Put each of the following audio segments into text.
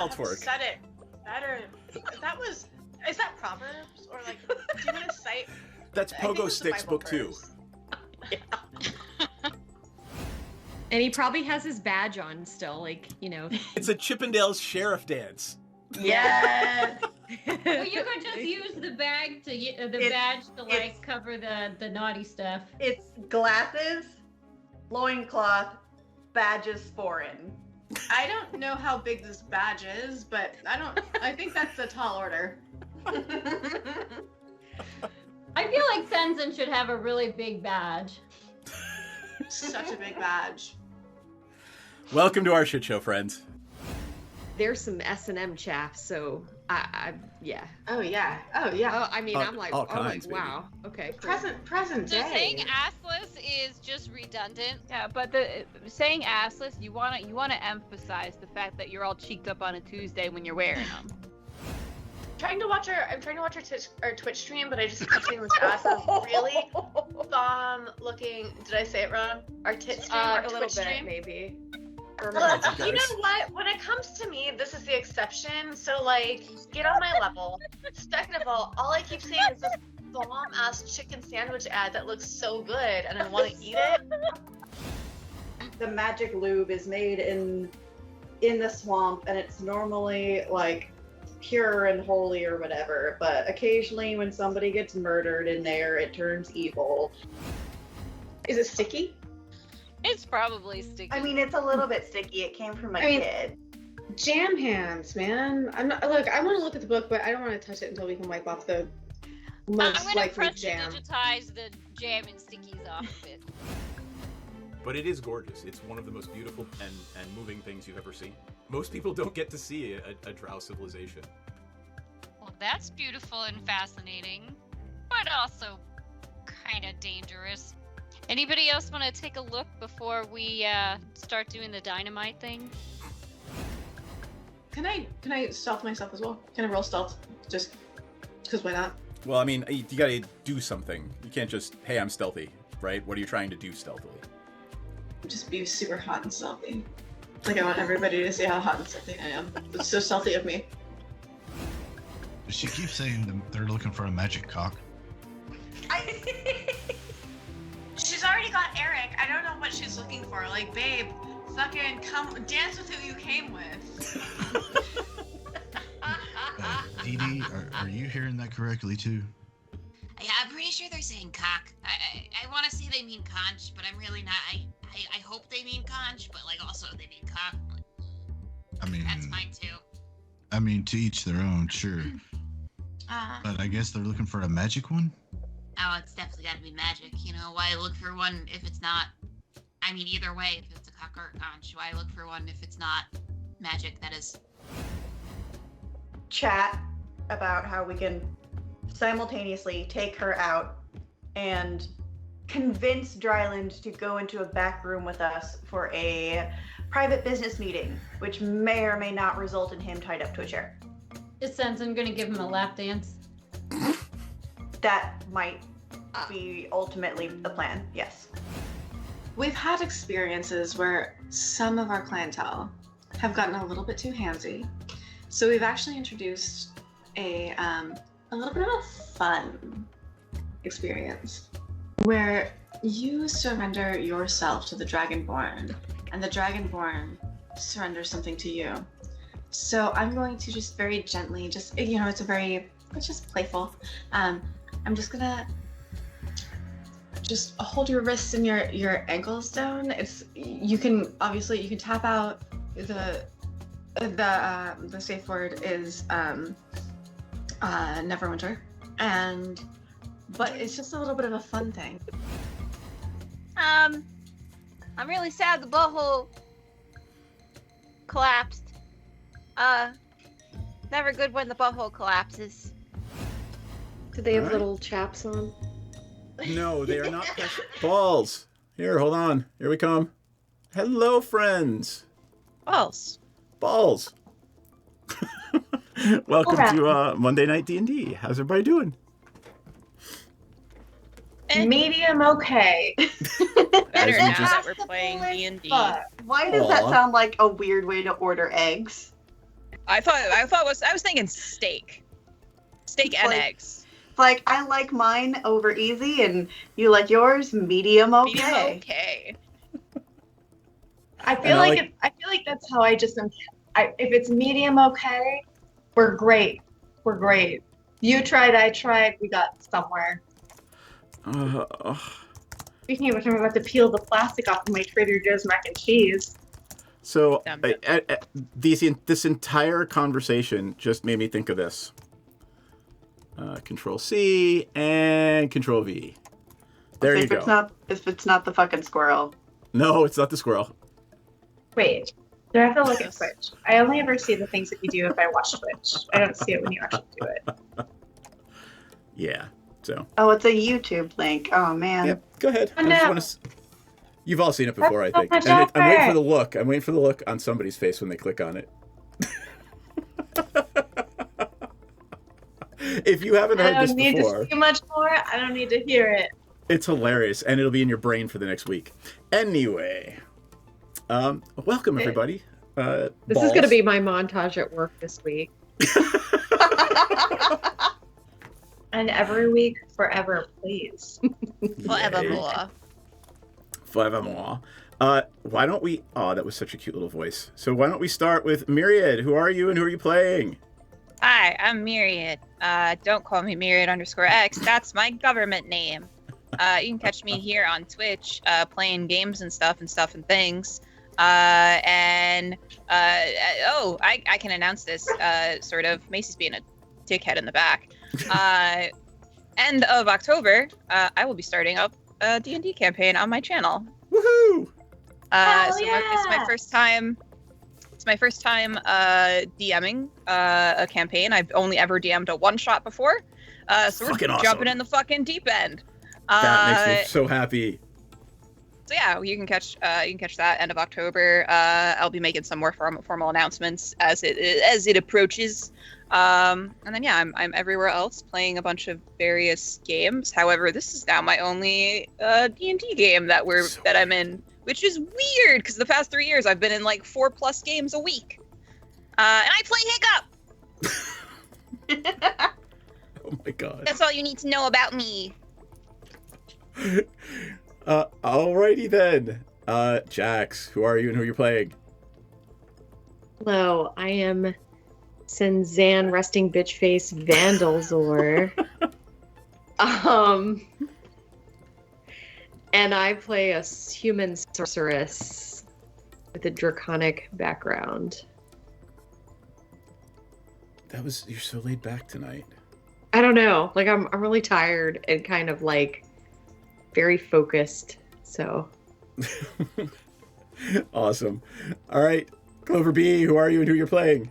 Saltwork. Said it better. Is that Proverbs? Or like, do you want to cite? That's Pogo Sticks book 2. Yeah. And he probably has his badge on still, like, you know. It's a Chippendales sheriff dance. Yes. Well, you could just use the badge to like cover the naughty stuff. It's glasses, loincloth, badges foreign. I don't know how big this badge is, but I think that's a tall order. I feel like Sensen should have a really big badge. Such a big badge. Welcome to our shit show, friends. There's some S&M chaff, so yeah. Oh yeah. Oh yeah. Oh, I mean, I'm like, all kinds, wow. Okay. Cool. Present So day. saying assless is just redundant. Yeah, but the saying assless, you wanna emphasize the fact that you're all cheeked up on a Tuesday when you're wearing them. I'm trying to watch our Twitch stream, but I just kept seeing this ass really bomb looking. Did I say it wrong? Our tit stream, our a little Twitch bit, stream. maybe. Look, you know what? When it comes to me, this is the exception. So, like, get on my level. Second of all I keep seeing is this bomb-ass chicken sandwich ad that looks so good, and I want to eat it. The magic lube is made in the swamp, and it's normally, like, pure and holy or whatever, but occasionally when somebody gets murdered in there, it turns evil. Is it sticky? It's probably sticky. I mean, it's a little bit sticky. It came from a kid. Jam hands, man. I'm not. Look, I want to look at the book, but I don't want to touch it until we can wipe off the most I'm gonna likely press jam. digitize the jam and stickies off of it. But it is gorgeous. It's one of the most beautiful and moving things you've ever seen. Most people don't get to see a drow civilization. Well, that's beautiful and fascinating, but also kind of dangerous. Anybody else want to take a look before we start doing the dynamite thing? Can I stealth myself as well? Can I roll stealth? Just because why not? Well, I mean, you gotta do something. You can't just, hey, I'm stealthy, right? What are you trying to do stealthily? Just be super hot and stealthy. Like, I want everybody to see how hot and stealthy I am. It's so stealthy of me. She keeps saying they're looking for a magic cock. She's already got Eric. I don't know what she's looking for. Like, babe, fucking come dance with who you came with. Dee Dee, are you hearing that correctly too? Yeah, I'm pretty sure they're saying cock. I want to say they mean conch, but I'm really not. I hope they mean conch, but like also they mean cock. I mean, that's fine too. I mean, to each their own, sure. But I guess they're looking for a magic one? Oh, it's definitely got to be magic. You know, why look for one if it's not? I mean, either way, if it's a cock or a conch, why look for one if it's not magic? That is. Chat about how we can simultaneously take her out and convince Dryland to go into a back room with us for a private business meeting, which may or may not result in him tied up to a chair. Is Sensen gonna give him a lap dance? That might be ultimately the plan, yes. We've had experiences where some of our clientele have gotten a little bit too handsy. So we've actually introduced a little bit of a fun experience where you surrender yourself to the Dragonborn and the Dragonborn surrenders something to you. So I'm going to just very gently, it's just playful. I'm just gonna just hold your wrists and your ankles down. You can tap out. The safe word is Neverwinter, but it's just a little bit of a fun thing. I'm really sad the butthole collapsed. Never good when the butthole collapses. Do they have Alright. little chaps on? No, they are not precious. Balls! Here, hold on. Here we come. Hello, friends. Balls. Balls. Welcome to Monday Night D&D. How's everybody doing? Medium okay. Better now just- that we're playing D&D. Why does that sound like a weird way to order eggs? I was thinking steak. Steak and eggs. Like, I like mine over easy, and you like yours medium okay. Medium okay. I feel like that's how I just am. If it's medium okay, we're great. We're great. You tried, I tried, we got somewhere. Speaking of which, I'm about to peel the plastic off of my Trader Joe's mac and cheese. So this entire conversation just made me think of this. Control C and Control V. There you go. If it's not the fucking squirrel. No, it's not the squirrel. Wait, do I have to look at Twitch? I only ever see the things that you do if I watch Twitch. I don't see it when you actually do it. Yeah. So. Oh, it's a YouTube link. Oh man. Yeah, go ahead. Oh, no. You've all seen it before, I think. And I'm waiting for the look. I'm waiting for the look on somebody's face when they click on it. If you haven't heard this before, I don't need to see much more. I don't need to hear it. It's hilarious, and it'll be in your brain for the next week. Anyway, welcome everybody. This is going to be my montage at work this week. And every week, forever, please. Forevermore. Forevermore. Why don't we... Oh, that was such a cute little voice. So why don't we start with Myriad? Who are you and who are you playing? Hi, I'm Myriad. Don't call me Myriad_X. That's my government name. You can catch me here on Twitch, playing games and stuff and things. I can announce this, sort of. Macy's being a dickhead in the back. End of October, I will be starting up a D&D campaign on my channel. Woohoo! It's my first time. It's my first time DMing a campaign. I've only ever DM'd a one-shot before. So we're jumping in the fucking deep end. That makes me so happy. So yeah, you can catch that end of October. I'll be making some more formal announcements as it approaches. And then yeah, I'm everywhere else playing a bunch of various games. However, this is now my only D&D game that I'm in, which is weird because the past 3 years I've been in like 4+ games a week. And I play Hiccup. Oh my god. That's all you need to know about me. Alrighty then. Jax, who are you and who are you playing? Hello, I am Senzan Resting Bitch Face Vandalzor. And I play a human sorceress with a draconic background. You're so laid back tonight. I don't know. Like I'm really tired and kind of like very focused. So awesome. All right, Clover B, who are you and who you're playing?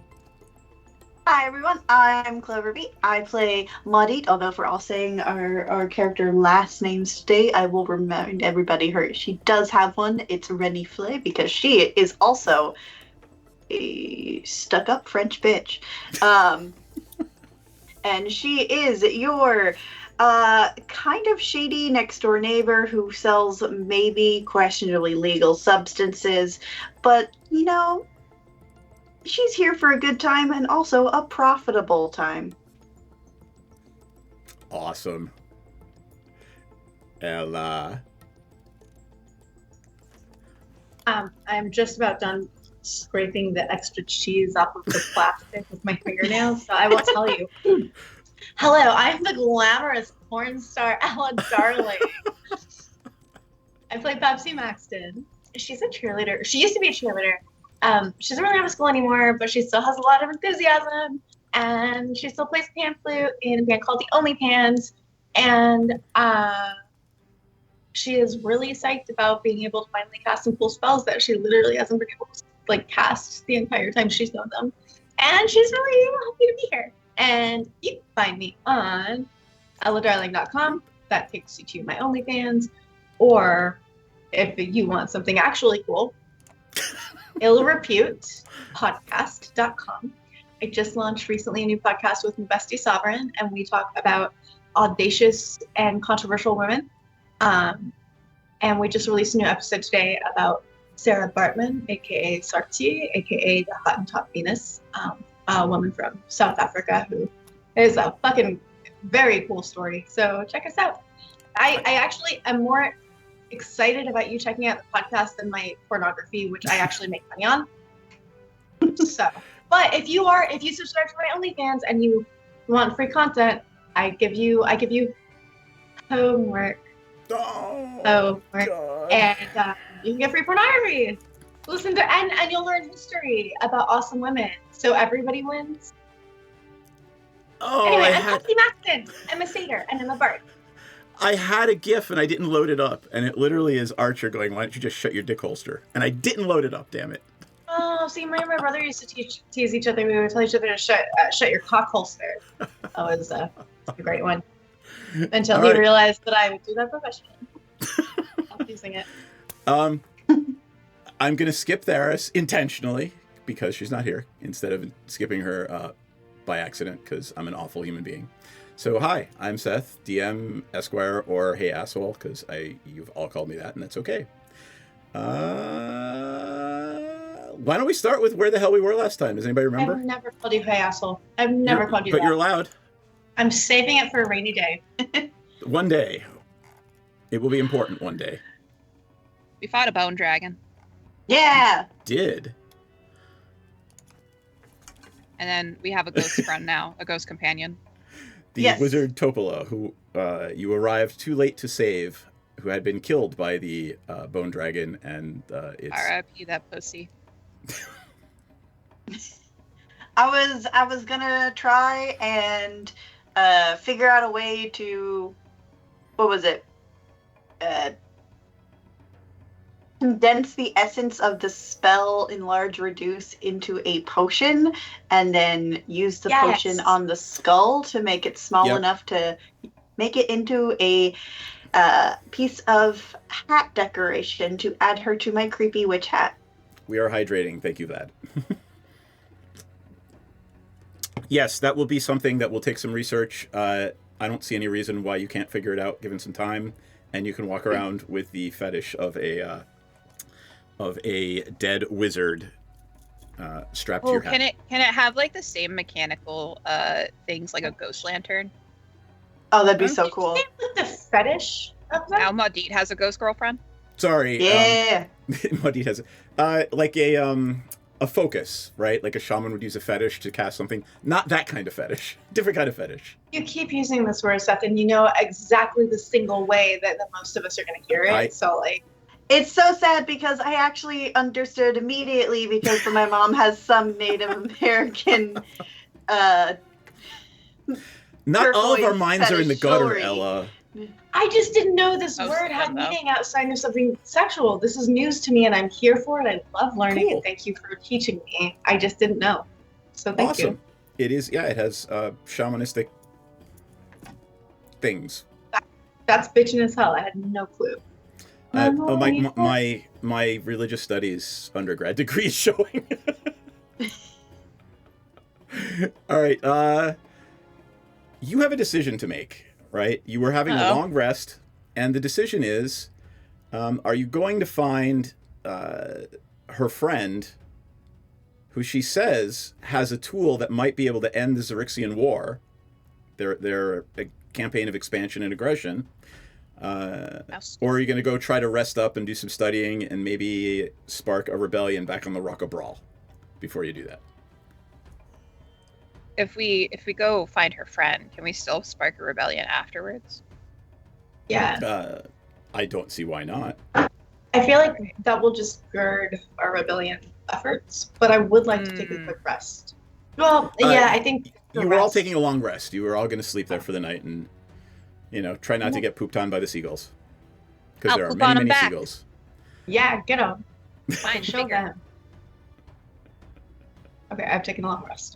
Hi everyone, I'm Clover B. I play Muddied, although if we're all saying our character last names today, I will remind everybody she does have one. It's Rennie Flay, because she is also a stuck-up French bitch. And she is your kind of shady next-door neighbor who sells maybe questionably legal substances, but, you know, she's here for a good time and also a profitable time. Awesome. Ella. I'm just about done scraping the extra cheese off of the plastic with my fingernails, so I will tell you. Hello, I'm the glamorous porn star Ella Darling. I play Pepsi Maxton. She's a cheerleader. She used to be a cheerleader. She doesn't really have a school anymore, but she still has a lot of enthusiasm, and she still plays pan flute in a band called The Only Pans, and she is really psyched about being able to finally cast some cool spells that she literally hasn't been able to cast the entire time she's known them, and she's really happy to be here. And you can find me on elladarling.com. That takes you to my OnlyFans, or if you want something actually cool, illreputepodcast.com. I just launched recently a new podcast with my bestie Sovereign, and we talk about audacious and controversial women. And we just released a new episode today about Sarah Bartman, aka Sarti, aka the Hottentot Venus, woman from South Africa who is a fucking very cool story. So check us out. I actually am more excited about you checking out the podcast than my pornography, which I actually make money on. So, but if you subscribe to my OnlyFans and you want free content, I give you homework. Oh, and you can get free pornography. Listen to and you'll learn history about awesome women. So everybody wins. Oh, anyway, I'm Kelsey Maxton. I'm a satyr and I'm a bard. I had a GIF and I didn't load it up, and it literally is Archer going, "Why don't you just shut your dick holster?" And I didn't load it up. Damn it. Oh, see, my brother used to tease each other. We would tell each other to shut your cock holster. That was a great one. Until he realized that I would do that professionally. I'm using it. I'm gonna skip Theris intentionally because she's not here, instead of skipping her by accident because I'm an awful human being. So hi, I'm Seth, DM, Esquire, or hey asshole, because you've all called me that, and that's okay. Why don't we start with where the hell we were last time? Does anybody remember? I've never called you hey asshole. I've never called you that. But you're allowed. I'm saving it for a rainy day. One day. It will be important one day. We fought a bone dragon. Yeah. Did. And then we have a ghost friend now, a ghost companion. The wizard Topola, who you arrived too late to save, who had been killed by the bone dragon, and it's... R.I.P. that pussy. I was gonna try and figure out a way to, what was it? Condense the essence of the spell, enlarge, reduce into a potion, and then use the potion on the skull to make it small enough to make it into a piece of hat decoration to add her to my creepy witch hat. We are hydrating. Thank you, Vlad. Yes, that will be something that will take some research. I don't see any reason why you can't figure it out given some time, and you can walk around with the fetish of a dead wizard strapped to your hat. Can it have like the same mechanical things like a ghost lantern? Oh, that'd be so cool. The fetish of that? Now Maudit has a ghost girlfriend. Sorry. Yeah. Maudit has like a focus, right? Like a shaman would use a fetish to cast something. Not that kind of fetish. Different kind of fetish. You keep using this word, Seth, and you know exactly the single way that most of us are going to hear it. It's so sad because I actually understood immediately because my mom has some Native American. Not all of our minds are in the gutter, Ella. I just didn't know this word had meaning outside of something sexual. This is news to me, and I'm here for it. I love learning, and thank you for teaching me. I just didn't know, so thank you. It is, it has shamanistic things. That's bitchin' as hell. I had no clue. My religious studies undergrad degree is showing. All right, you have a decision to make, right? You were having a long rest, and the decision is, are you going to find her friend, who she says has a tool that might be able to end the Xerixian War, their campaign of expansion and aggression, or are you going to go try to rest up and do some studying and maybe spark a rebellion back on the Rock of Brawl before you do that? If we go find her friend, can we still spark a rebellion afterwards? Yeah. I don't see why not. I feel like that will just gird our rebellion efforts, but I would like to take a quick rest. Well, I think you were all taking a long rest. You were all going to sleep there for the night and, try not to get pooped on by the seagulls. Because there are many, many seagulls. Yeah, get them. Fine, show them. Okay, I've taken a long rest.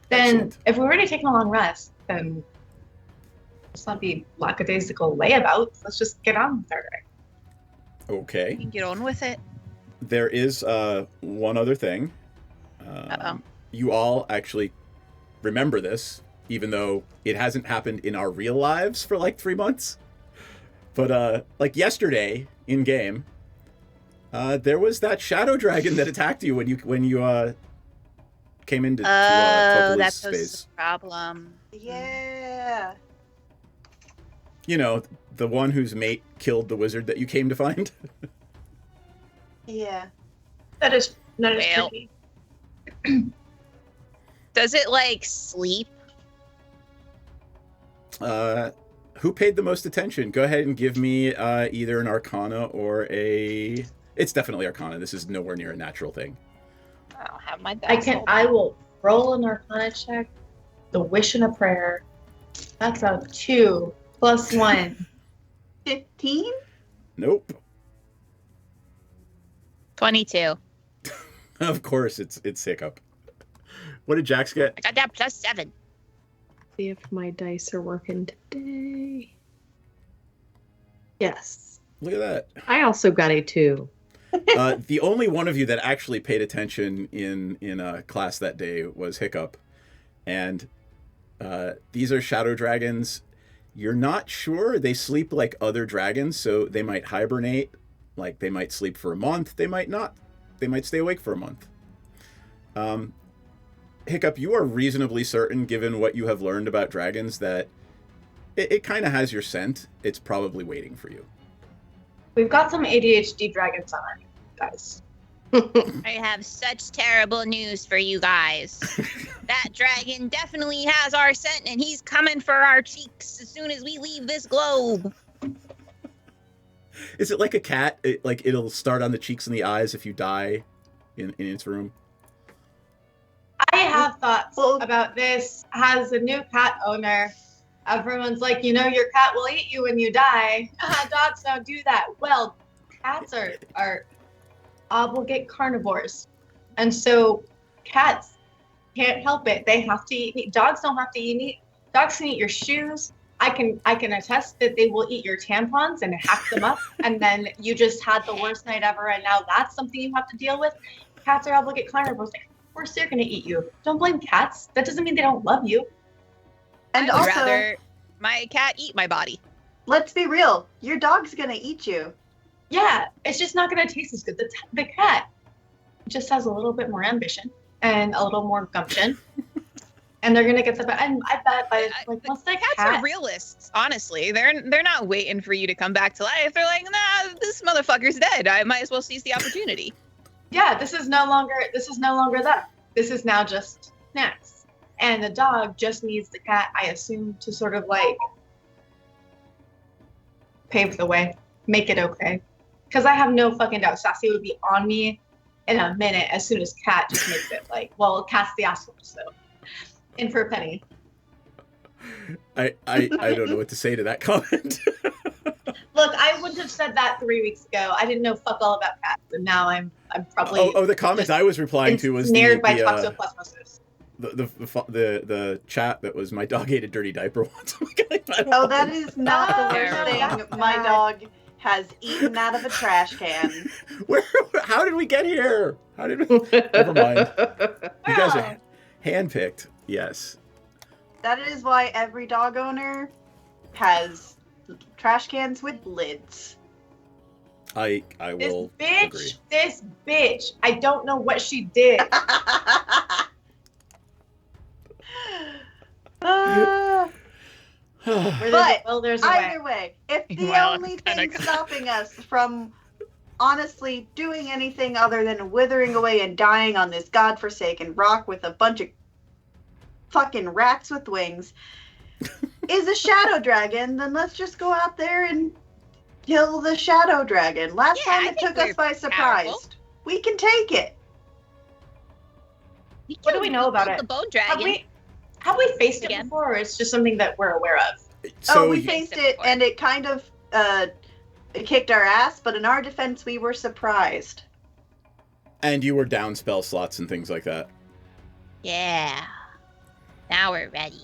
Then, if we're already taking a long rest, then let's not be lackadaisical layabouts. Let's just get on with our day. Okay. You can get on with it. There is one other thing. You all actually remember this, even though it hasn't happened in our real lives for like 3 months. But like yesterday in game, there was that shadow dragon that attacked you when you came into Topol's that space. poses a problem. Yeah. You know, the one whose mate killed the wizard that you came to find. Yeah. That is Well. tricky. Does it like sleep? Who paid the most attention? Go ahead and give me either an Arcana or a... It's definitely Arcana. This is nowhere near a natural thing. I don't have my dice. I will roll an Arcana check. The wish and a prayer. That's a 2 plus 1. 15? Nope. 22. Of course, it's Hiccup. What did Jax get? I got that plus 7. See if my dice are working today. Yes. Look at that. I also got a 2. The only one of you that actually paid attention in a class that day was Hiccup. And these are shadow dragons. You're not sure. They sleep like other dragons, so they might hibernate. Like, they might sleep for a month. They might not. They might stay awake for a month. Hiccup, you are reasonably certain, given what you have learned about dragons, that it kind of has your scent. It's probably waiting for you. We've got some ADHD dragons on our guys. I have such terrible news for you guys. That dragon definitely has our scent, and he's coming for our cheeks as soon as we leave this globe. Is it like a cat? It'll start on the cheeks and the eyes if you die in its room? I have thoughts about this. As a new cat owner, everyone's like, you know, your cat will eat you when you die. Dogs don't do that. Well, cats are obligate carnivores. And so cats can't help it. They have to eat meat. Dogs don't have to eat meat. Dogs can eat your shoes. I can attest that they will eat your tampons and hack them up, and then you just had the worst night ever, and now that's something you have to deal with. Cats are obligate carnivores. Like, of course they're going to eat you. Don't blame cats. That doesn't mean they don't love you. And I'd also, rather my cat eat my body. Let's be real. Your dog's going to eat you. Yeah, it's just not going to taste as good. The cat just has a little bit more ambition and a little more gumption. And they're gonna get the best. And I bet by once the cats are realists. Honestly, they're not waiting for you to come back to life. They're like, nah, this motherfucker's dead. I might as well seize the opportunity. Yeah, this is no longer that. This is now just snacks. And the dog just needs the cat, I assume, to sort of like pave the way, make it okay. Because I have no fucking doubt Sassy would be on me in a minute as soon as Cat just makes it like, well, Cat's the asshole, so. In for a penny. I don't know what to say to that comment. Look, I wouldn't have said that 3 weeks ago. I didn't know fuck all about cats, and now I'm probably. The comment I was replying to was snared by toxoplasmosis. The chat that was my dog ate a dirty diaper once. Oh, that is not the worst thing. My dog has eaten out of a trash can. How did we get here? How did we? Never mind. You guys are handpicked. Yes. That is why every dog owner has trash cans with lids. I will agree. This bitch. I don't know what she did. But either way, if the only thing stopping us from honestly doing anything other than withering away and dying on this godforsaken rock with a bunch of fucking rats with wings is a shadow dragon, then let's just go out there and kill the shadow dragon. Last time it took us by surprise. Powerful. We can take it. What do we know about it? The bone dragon. Have we faced it before, or it's just something that we're aware of? So we faced it, and it kind of it kicked our ass, but in our defense, we were surprised. And you were down spell slots and things like that. Yeah. Now we're ready.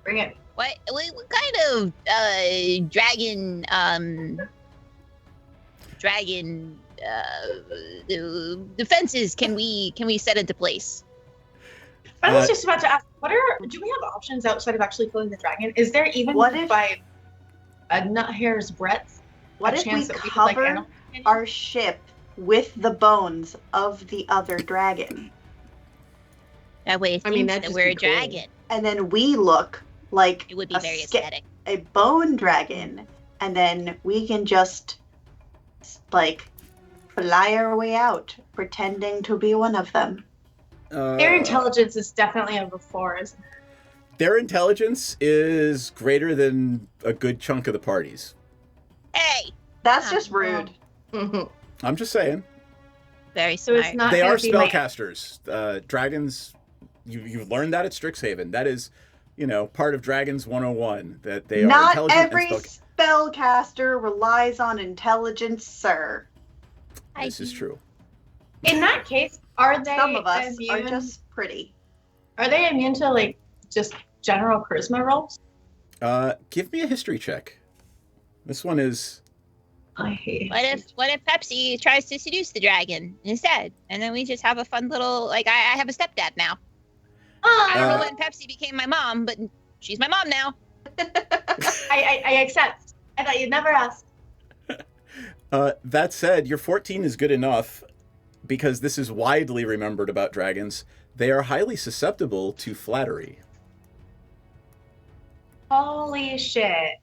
Bring it. What kind of dragon defenses can we set into place? I was just about to ask, do we have options outside of actually killing the dragon? Is there even by a nut hair's breadth? What if we cover our ship with the bones of the other dragon? That way it I mean, thinks that'd that just we're be a cool. dragon. And then we look like It would be very aesthetic. a bone dragon, and then we can just like fly our way out, pretending to be one of them. Their intelligence is definitely over 4, isn't it? Their intelligence is greater than a good chunk of the party's. Hey! That's just rude. I'm just saying. Very So smart. it's not They gonna are be my- spellcasters. Dragons, you've learned that at Strixhaven. That is, part of Dragons 101, that they are Not intelligent every and spellcaster relies on intelligence, sir. This is true. In that case, are they Some of us are immune- just pretty. Are they immune to like just general charisma rolls? Give me a history check. This one is... I hate. What if Pepsi tries to seduce the dragon instead? And then we just have a fun little, I have a stepdad now. I don't know when Pepsi became my mom, but she's my mom now. I accept. I thought you'd never ask. That said, your 14 is good enough, because this is widely remembered about dragons. They are highly susceptible to flattery. Holy shit.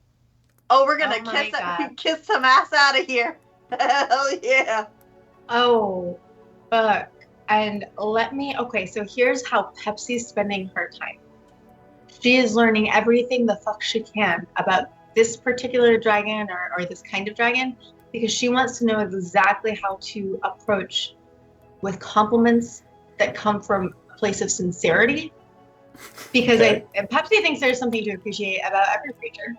Oh, we're gonna Oh my God. kiss some ass out of here. Hell yeah. Oh, fuck. And okay, so here's how Pepsi's spending her time. She is learning everything the fuck she can about this particular dragon or this kind of dragon, because she wants to know exactly how to approach with compliments that come from a place of sincerity. Because and Pepsi thinks there's something to appreciate about every creature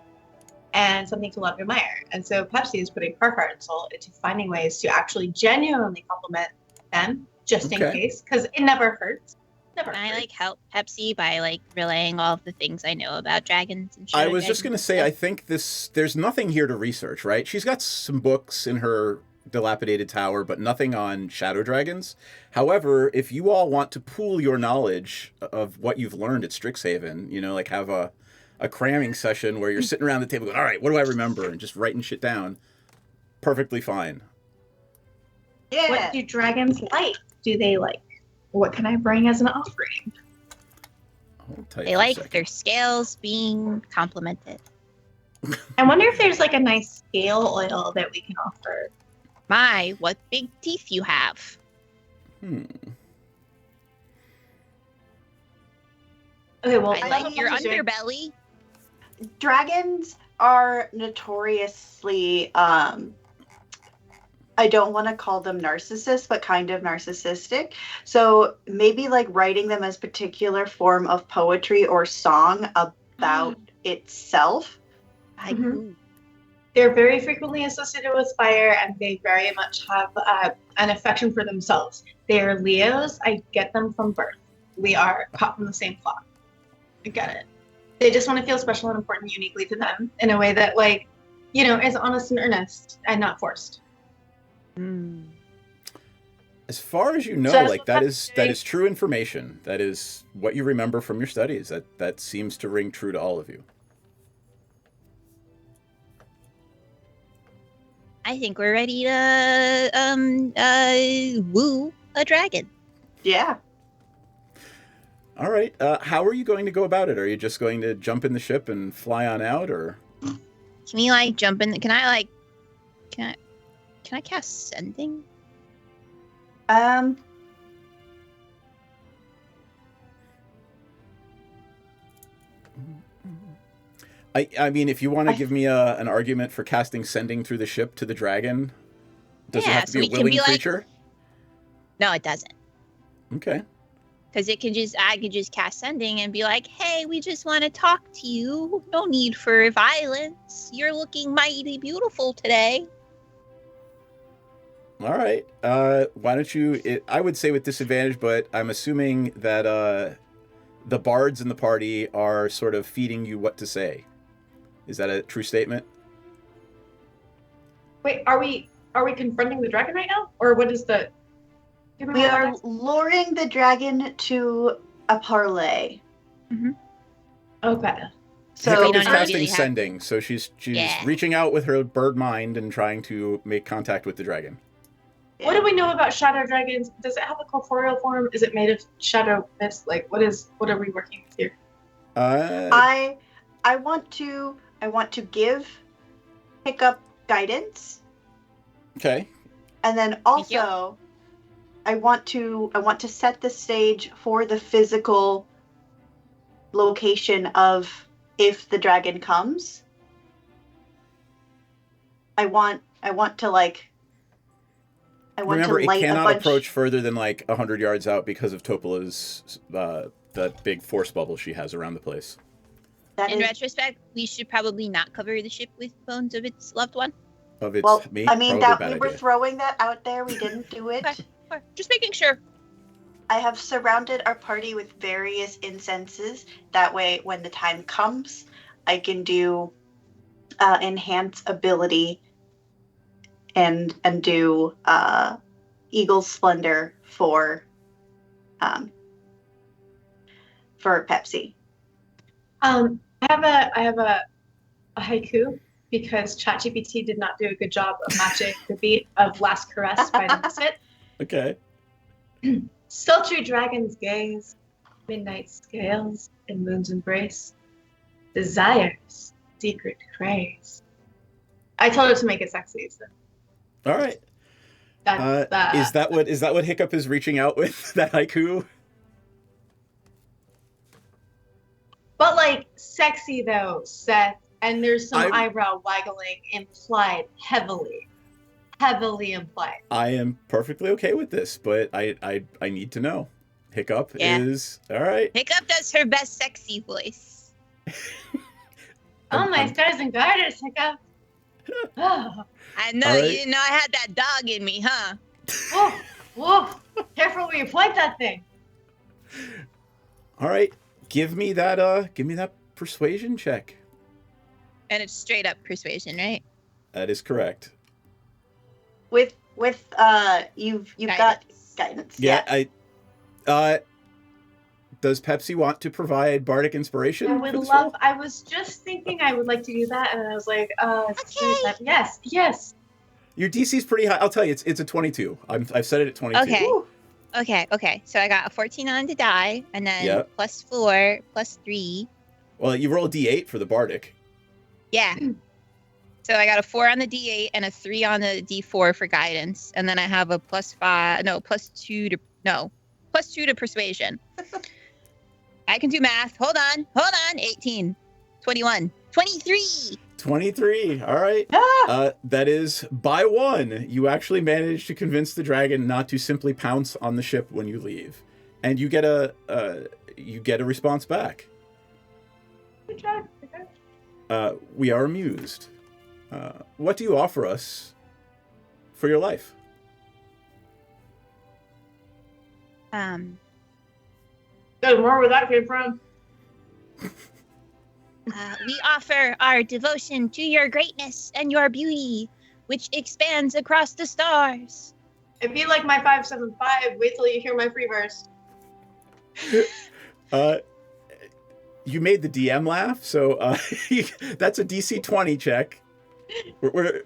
and something to love and admire. And so Pepsi is putting her heart and soul into finding ways to actually genuinely compliment them, just in case, because it never hurts. Never Can I hurts. help Pepsi by relaying all of the things I know about dragons and shit? I was just going to say, I think there's nothing here to research, right? She's got some books in her dilapidated tower, but nothing on shadow dragons. However, if you all want to pool your knowledge of what you've learned at Strixhaven, have a cramming session where you're sitting around the table going, all right, what do I remember? And just writing shit down. Perfectly fine. Yeah. What do dragons like? Do they like? What can I bring as an offering? I'll tell you They for a like second. their scales being complimented. I wonder if there's like a nice scale oil that we can offer. My, what big teeth you have. Okay, well, I like your underbelly. Dragons are notoriously, I don't want to call them narcissists, but kind of narcissistic. So maybe writing them as particular form of poetry or song about itself. They're very frequently associated with fire, and they very much have an affection for themselves. They are Leos. I get them from birth. We are cut from the same cloth. I get it. They just want to feel special and important uniquely to them in a way that, is honest and earnest and not forced. As far as you know, So that is true information. That is what you remember from your studies. That seems to ring true to all of you. I think we're ready to woo a dragon. Yeah. All right. How are you going to go about it? Are you just going to jump in the ship and fly on out, or? Can we jump in? Can I cast sending? I mean, if you want to give me an argument for casting sending through the ship to the dragon, does it have to so be a we can willing be creature? No, it doesn't. Okay. Because I could just cast sending and be like, hey, we just want to talk to you. No need for violence. You're looking mighty beautiful today. All right. Why don't you? I would say with disadvantage, but I'm assuming that the bards in the party are sort of feeding you what to say. Is that a true statement? Wait, are we confronting the dragon right now, or what is the? We are luring the dragon to a parlay. Okay. So Hiccup is don't casting really have- sending, so she's Yeah. reaching out with her bird mind and trying to make contact with the dragon. What do we know about shadow dragons? Does it have a corporeal form? Is it made of shadow mist? Like, what are we working with here? I want to give Hiccup guidance. Okay. And then also I want to set the stage for the physical location of if the dragon comes. I want to Remember, light it cannot a bunch... approach further than like 100 yards out because of Topola's that big force bubble she has around the place. In retrospect, we should probably not cover the ship with bones of its loved one. Of its mate? I mean, Probably that we were throwing that out there. We didn't do it. Okay. Just making sure. I have surrounded our party with various incenses. That way, when the time comes, I can do enhance ability and do Eagle Splendor for Pepsi. I have a haiku because ChatGPT did not do a good job of matching the beat of Last Caress by the Misfit. Okay. Sultry dragons gaze, midnight scales in moon's embrace, desires, secret craze. I told her to make it sexy. So. All right. That's is that what Hiccup is reaching out with, that haiku? But like sexy though, Seth, and there's some eyebrow waggling implied, heavily implied. I am perfectly okay with this, but I need to know. Hiccup is all right. Hiccup does her best sexy voice. My stars and garters, Hiccup. Oh. I know you didn't know I had that dog in me, huh? Whoa! Careful where you point that thing. All right, give me that persuasion check. And it's straight up persuasion, right? That is correct. With you've got guidance. Yeah, does Pepsi want to provide bardic inspiration? I was just thinking I would like to do that, and I was like, okay. Yes. Your DC is pretty high. I'll tell you, it's a 22. I've set it at 22. Okay. So I got a 14 on the die, and then +4, +3. Well, you roll a D8 for the bardic. Yeah. So I got a 4 on the D8 and a 3 on the D4 for guidance, and then I have a +2 to persuasion. I can do math. Hold on. 18, 21, 23. 23. All right. That is by 1. You actually managed to convince the dragon not to simply pounce on the ship when you leave, and you get a response back. Good job. We are amused. What do you offer us for your life? There's more where that came from. We offer our devotion to your greatness and your beauty, which expands across the stars. If you like my 575, wait till you hear my free verse. You made the DM laugh, so that's a DC 20 check.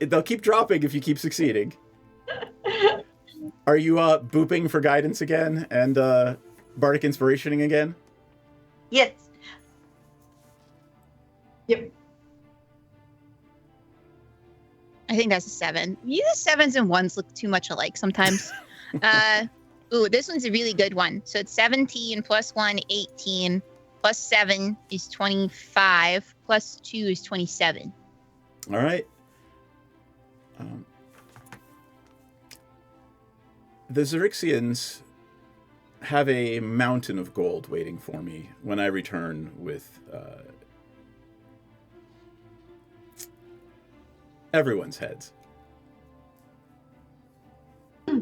They'll keep dropping if you keep succeeding. Are you booping for guidance again and bardic inspirationing again? Yes. Yep. I think that's a 7. You 7s and 1s look too much alike sometimes. This one's a really good one. So it's 17 plus 1, 18. Plus 7 is 25. Plus 2 is 27. All right. The Zyrixians have a mountain of gold waiting for me when I return with everyone's heads. Are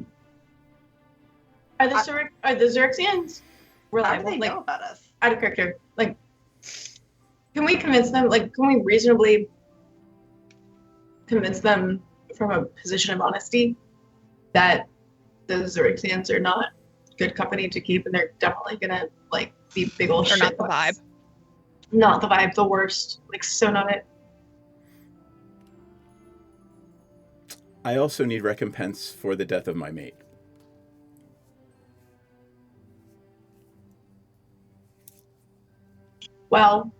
the Zyrixians reliable? How do they know about us? Out of character. Like, can we convince them? Like, can we reasonably convince them from a position of honesty that the Zyrixians are not good company to keep, and they're definitely gonna like be big old shit. Not the vibe. Not the vibe. The worst. Like, so not it. I also need recompense for the death of my mate. Well,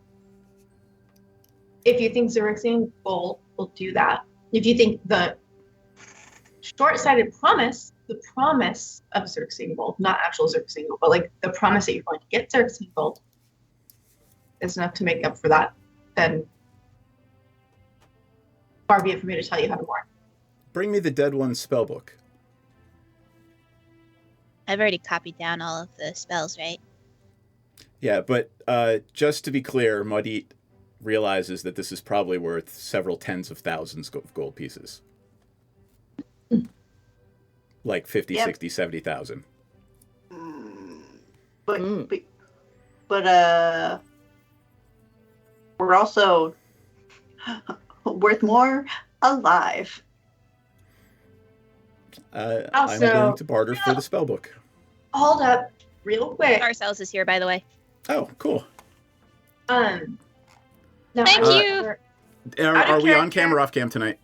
if you think Xerxian gold will do that, if you think the short-sighted promise, the promise of Xerxian gold, not actual Xerxian gold, but like the promise that you're going to get Xerxian gold is enough to make up for that, then far be it for me to tell you how to more. Bring me the Dead One's spellbook. I've already copied down all of the spells, right? Yeah, but just to be clear, Mudit realizes that this is probably worth several tens of thousands of gold pieces. Like 50, 60, 70,000. But we're also worth more alive. I'm willing to barter for the spellbook. Hold up, real quick. Ourselves is here, by the way. Oh, cool. Now Thank you. Are we on cam or off cam tonight?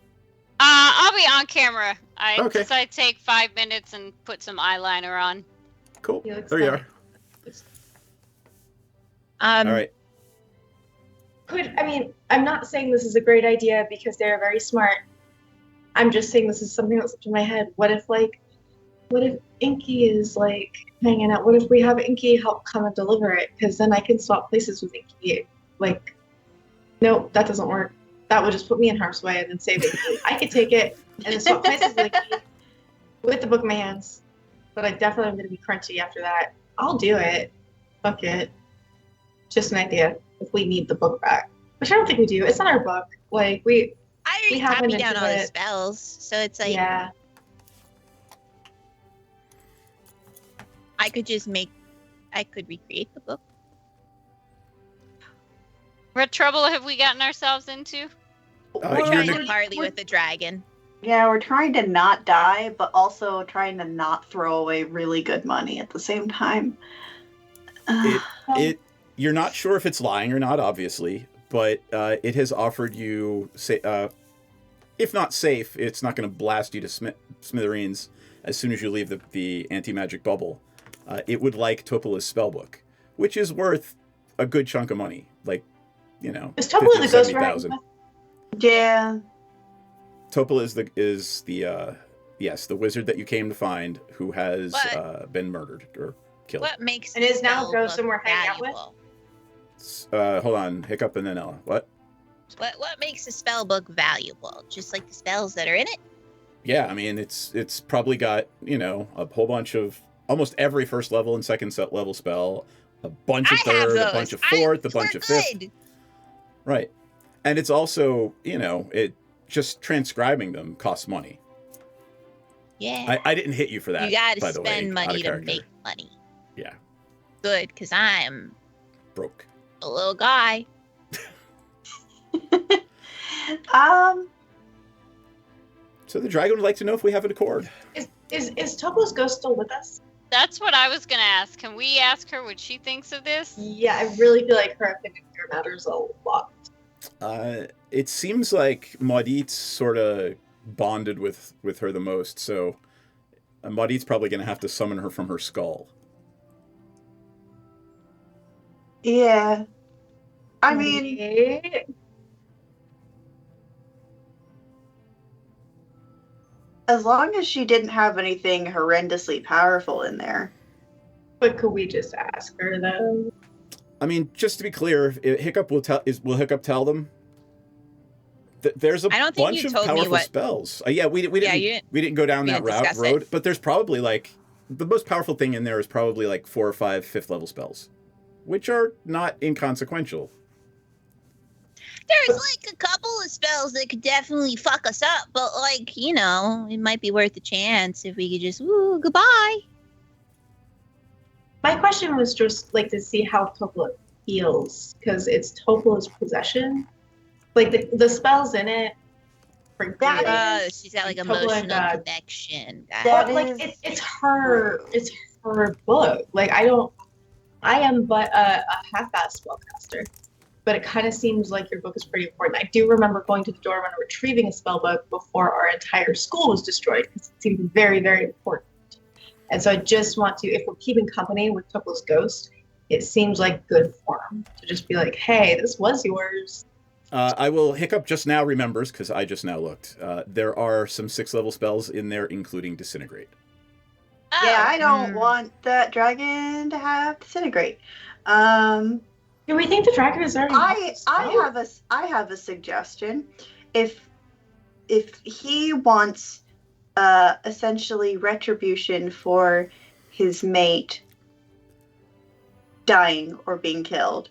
I'll be on camera. I Okay. decided to take 5 minutes and put some eyeliner on. Cool. There you are. All right. I'm not saying this is a great idea because they're very smart. I'm just saying this is something that's in my head. What if Inky is like hanging out? What if we have Inky help come and deliver it? Because then I can swap places with Inky. Like, no, that doesn't work. That would just put me in harm's way and then save Inky. I could take it and then swap places with Inky with the book in my hands. But I definitely am going to be crunchy after that. I'll do it. Fuck it. Just an idea. If we need the book back, which I don't think we do. It's not our book. Like I already copied down all the spells, so it's like I could recreate the book. What trouble have we gotten ourselves into? Partly with the dragon. Yeah, we're trying to not die, but also trying to not throw away really good money at the same time. You're not sure if it's lying or not, obviously, but it has offered you, if not safe, it's not going to blast you to smithereens as soon as you leave the anti-magic bubble. It would like Topola's spellbook, which is worth a good chunk of money, like, is Topola the ghost $70,000. Yeah. Topola is the wizard that you came to find who has been murdered or killed. What makes and is now a ghost and we're hanging out with? Hold on, Hiccup and then Ella. What makes a spell book valuable? Just like the spells that are in it? Yeah, I mean it's probably got, a whole bunch of almost every first level and second level spell, a bunch of third, a bunch of fourth, a bunch of fifth. Right. And it's also, it just transcribing them costs money. Yeah. I didn't hit you for that. You gotta by the way, spend money to make money. Yeah. Good, because I'm broke. A little guy. So the dragon would like to know if we have an accord. Is Topola's ghost still with us? That's what I was gonna ask. Can we ask her what she thinks of this? Yeah, I really feel like her opinion here matters a lot. It seems like Maudit's sort of bonded with her the most, so Maudit's probably going to have to summon her from her skull. Yeah. I mean... As long as she didn't have anything horrendously powerful in there. But could we just ask her, though? I mean, just to be clear, Hiccup will Hiccup tell them that there's a bunch of powerful spells. We didn't go down that road, but there's probably like the most powerful thing in there is probably like 4 or 5 5th level spells, which are not inconsequential. There's like a couple of spells that could definitely fuck us up, but like, it might be worth a chance if we could just goodbye. My question was just like to see how Topola feels, because it's Topola's possession. Like the spells in it. She's got like emotional connection. It's her book. Like I am but a half-assed spellcaster. but it kind of seems like your book is pretty important. I do remember going to the dorm and retrieving a spell book before our entire school was destroyed because it seemed very, very important. And so I just want to, if we're keeping company with Topola's ghost, it seems like good form to just be like, hey, this was yours. I will Hiccup just now remembers, because I just now looked. There are some 6th level spells in there, including Disintegrate. Yeah, I don't want that dragon to have Disintegrate. Do we think the dragon is already? I have a suggestion. If he wants essentially retribution for his mate dying or being killed,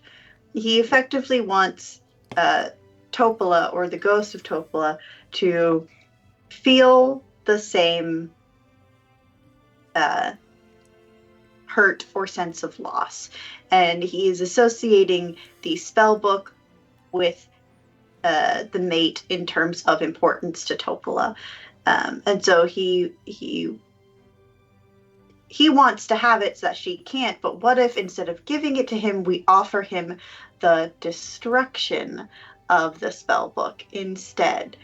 he effectively wants Topola or the ghost of Topola to feel the same hurt or sense of loss. And he is associating the spell book with the mate in terms of importance to Topola. And so he wants to have it so that she can't, but what if instead of giving it to him, we offer him the destruction of the spell book instead?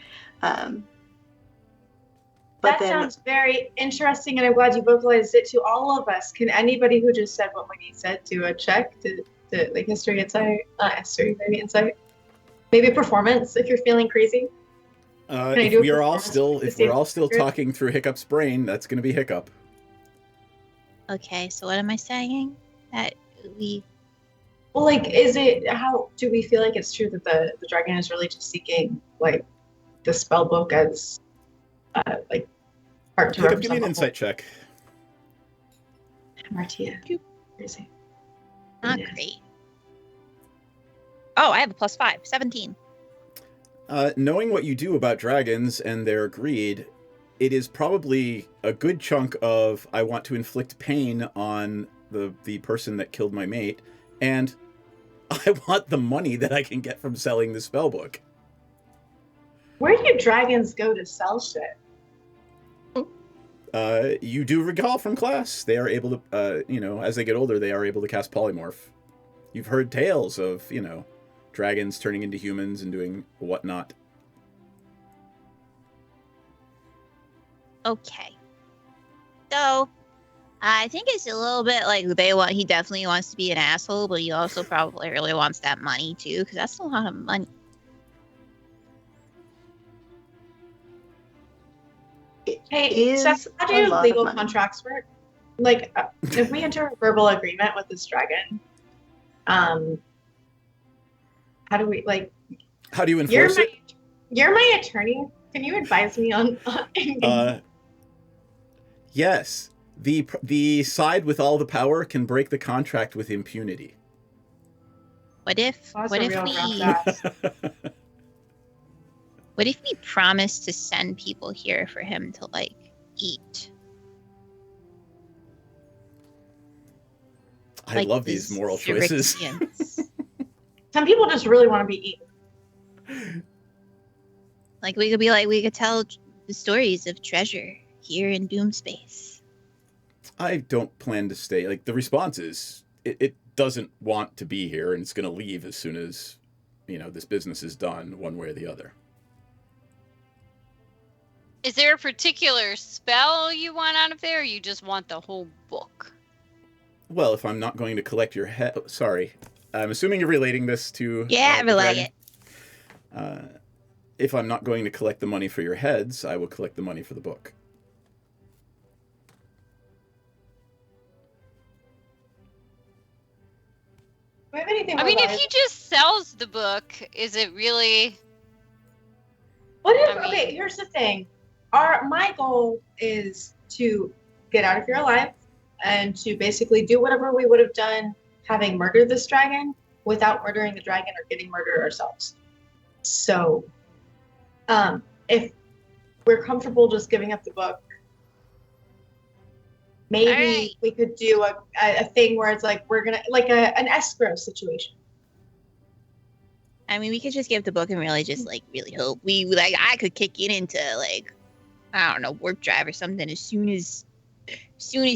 That sounds very interesting, and I'm glad you vocalized it to all of us. Can anybody who just said what Winnie said do a check to like history insight? Maybe insight, maybe performance if you're feeling crazy. If we're all still talking through Hiccup's brain, that's going to be Hiccup. Okay, so what am I saying? That we... Well, like, how do we feel like it's true that the dragon is really just seeking, like, the spell book as, like, part to Hiccup, give me an insight check. Martia. Crazy. Not great. Oh, I have a +5, 17. Knowing what you do about dragons and their greed, it is probably a good chunk of I want to inflict pain on the person that killed my mate, and I want the money that I can get from selling the spellbook. Where do dragons go to sell shit? You do recall from class, they are able to, as they get older, they are able to cast polymorph. You've heard tales of, dragons turning into humans and doing whatnot. Okay. So, I think it's a little bit like he definitely wants to be an asshole, but he also probably really wants that money too, because that's a lot of money. Hey, Seth, how do legal contracts work? Like, if we enter a verbal agreement with this dragon, how do we, like... How do you enforce it? You're my attorney. Can you advise me on... Yes. The side with all the power can break the contract with impunity. What if we promise to send people here for him to, like, eat? I love these moral choices. Some people just really want to be eaten. Like, we could tell the stories of treasure here in Doom Space. I don't plan to stay. Like, the response is, it doesn't want to be here, and it's going to leave as soon as, this business is done, one way or the other. Is there a particular spell you want out of there, or you just want the whole book? Well, if I'm not going to collect your head... Sorry. I'm assuming you're relating this to... Yeah, I relate it. If I'm not going to collect the money for your heads, I will collect the money for the book. If he just sells the book, is it really... Okay, here's the thing. My goal is to get out of here alive and to basically do whatever we would have done having murdered this dragon without murdering the dragon or getting murdered ourselves. So, if we're comfortable just giving up the book, maybe we could do a thing where it's like we're gonna an escrow situation. I mean, we could just give the book and really just really hope I could kick it into I don't know, warp drive or something as soon as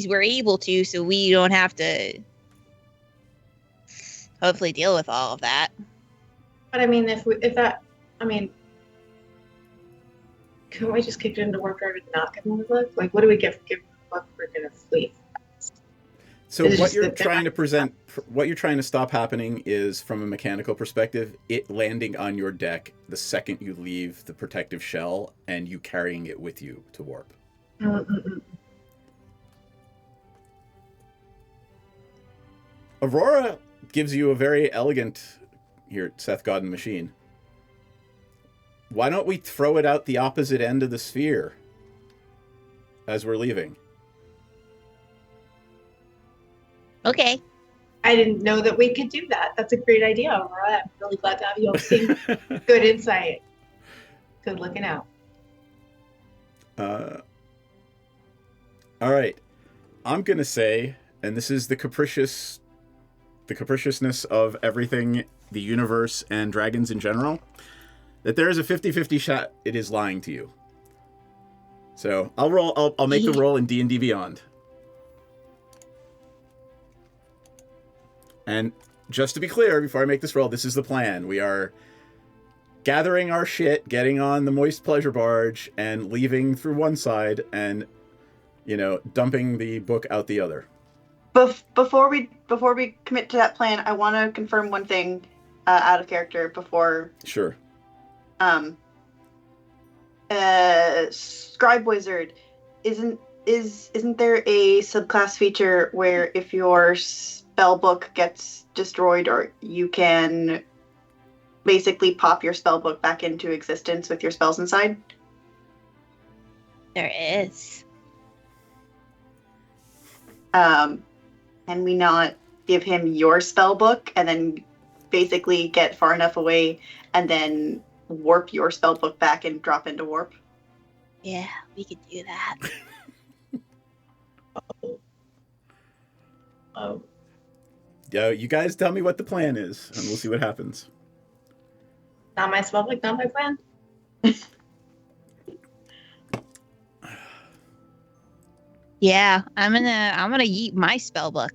we're able to, so we don't have to hopefully deal with all of that. But I mean, if that, I mean, couldn't we just kick it into warp drive and not give them the book? Like, what do we give the book for gonna fleet? So what you're trying to present, what you're trying to stop happening is, from a mechanical perspective, it landing on your deck the second you leave the protective shell and you carrying it with you to warp. Aurora gives you a very elegant, here, Seth God and Machine. Why don't we throw it out the opposite end of the sphere as we're leaving? Okay. I didn't know that we could do that. That's a great idea, Aurora. I'm really glad to have you overseeing. Good insight. Good looking out. All right. I'm going to say, and this is the capriciousness of everything, the universe and dragons in general, that there is a 50-50 shot it is lying to you. So I'll make the roll in D&D Beyond. And just to be clear, before I make this roll, this is the plan. We are gathering our shit, getting on the Moist Pleasure Barge, and leaving through one side, and, dumping the book out the other. Before we commit to that plan, I want to confirm one thing out of character before. Sure. Scribe Wizard, isn't there a subclass feature where if your spell book gets destroyed, or you can basically pop your spell book back into existence with your spells inside? There is. Can we not give him your spell book and then basically get far enough away and then warp your spell book back and drop into warp? Yeah, we could do that. Oh. Yo, you guys tell me what the plan is, and we'll see what happens. Not my spell book, not my plan. Yeah, I'm gonna yeet my spell book.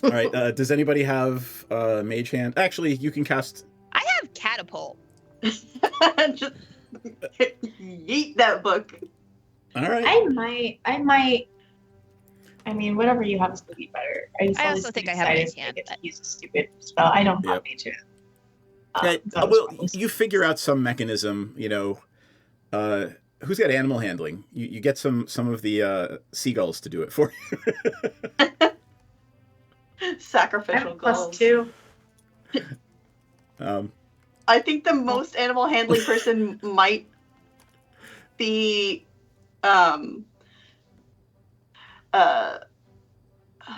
All right. Does anybody have Mage Hand? Actually, you can cast. I have Catapult. Just yeet that book. All right. I might. I mean, whatever you have is going to be better. I also think I have Mage Hand. To use a stupid spell. I don't have Mage Hand. Well, you figure out some mechanism. Who's got animal handling? You get some of the seagulls to do it for you. Sacrificial goals. +2. I think the most animal handling person might be I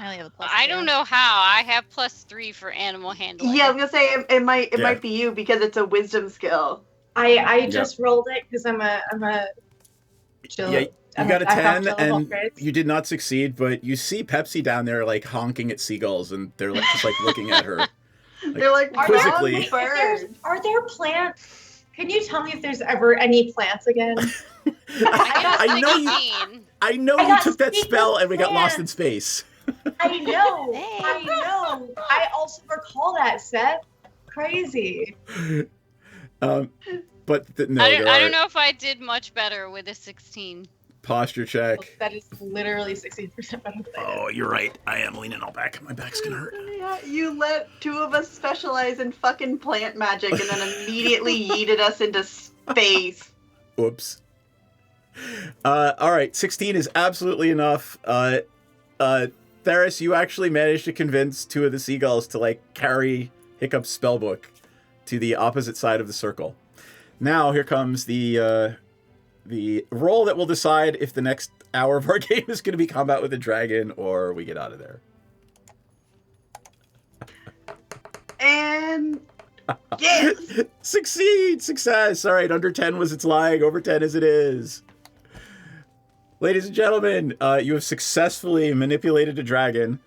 only have a +2. I don't know how. I have +3 for animal handling. Yeah, I was gonna say it might be you because it's a wisdom skill. I just rolled it because I'm a chill. Yeah, you got a 10 and you did not succeed, but you see Pepsi down there like honking at seagulls, and they're like, just like looking at her. They're like quizzically. Are there plants? Can you tell me if there's ever any plants again? I know you took that spell and we got lost in space. I know. I also recall that, Seth. Crazy. But no, I don't know if I did much better with a 16. Posture check. That is literally 16% better. Oh, you're right. I am leaning all back. My back's gonna hurt. Yeah, you let two of us specialize in fucking plant magic and then immediately yeeted us into space. Oops. All right, 16 is absolutely enough. Theris, you actually managed to convince two of the seagulls to like carry Hiccup's spellbook to the opposite side of the circle. Now here comes the roll that will decide if the next hour of our game is going to be combat with a dragon or we get out of there. And yes! Success! All right, under 10 was its lying, over 10 as it is. Ladies and gentlemen, you have successfully manipulated a dragon.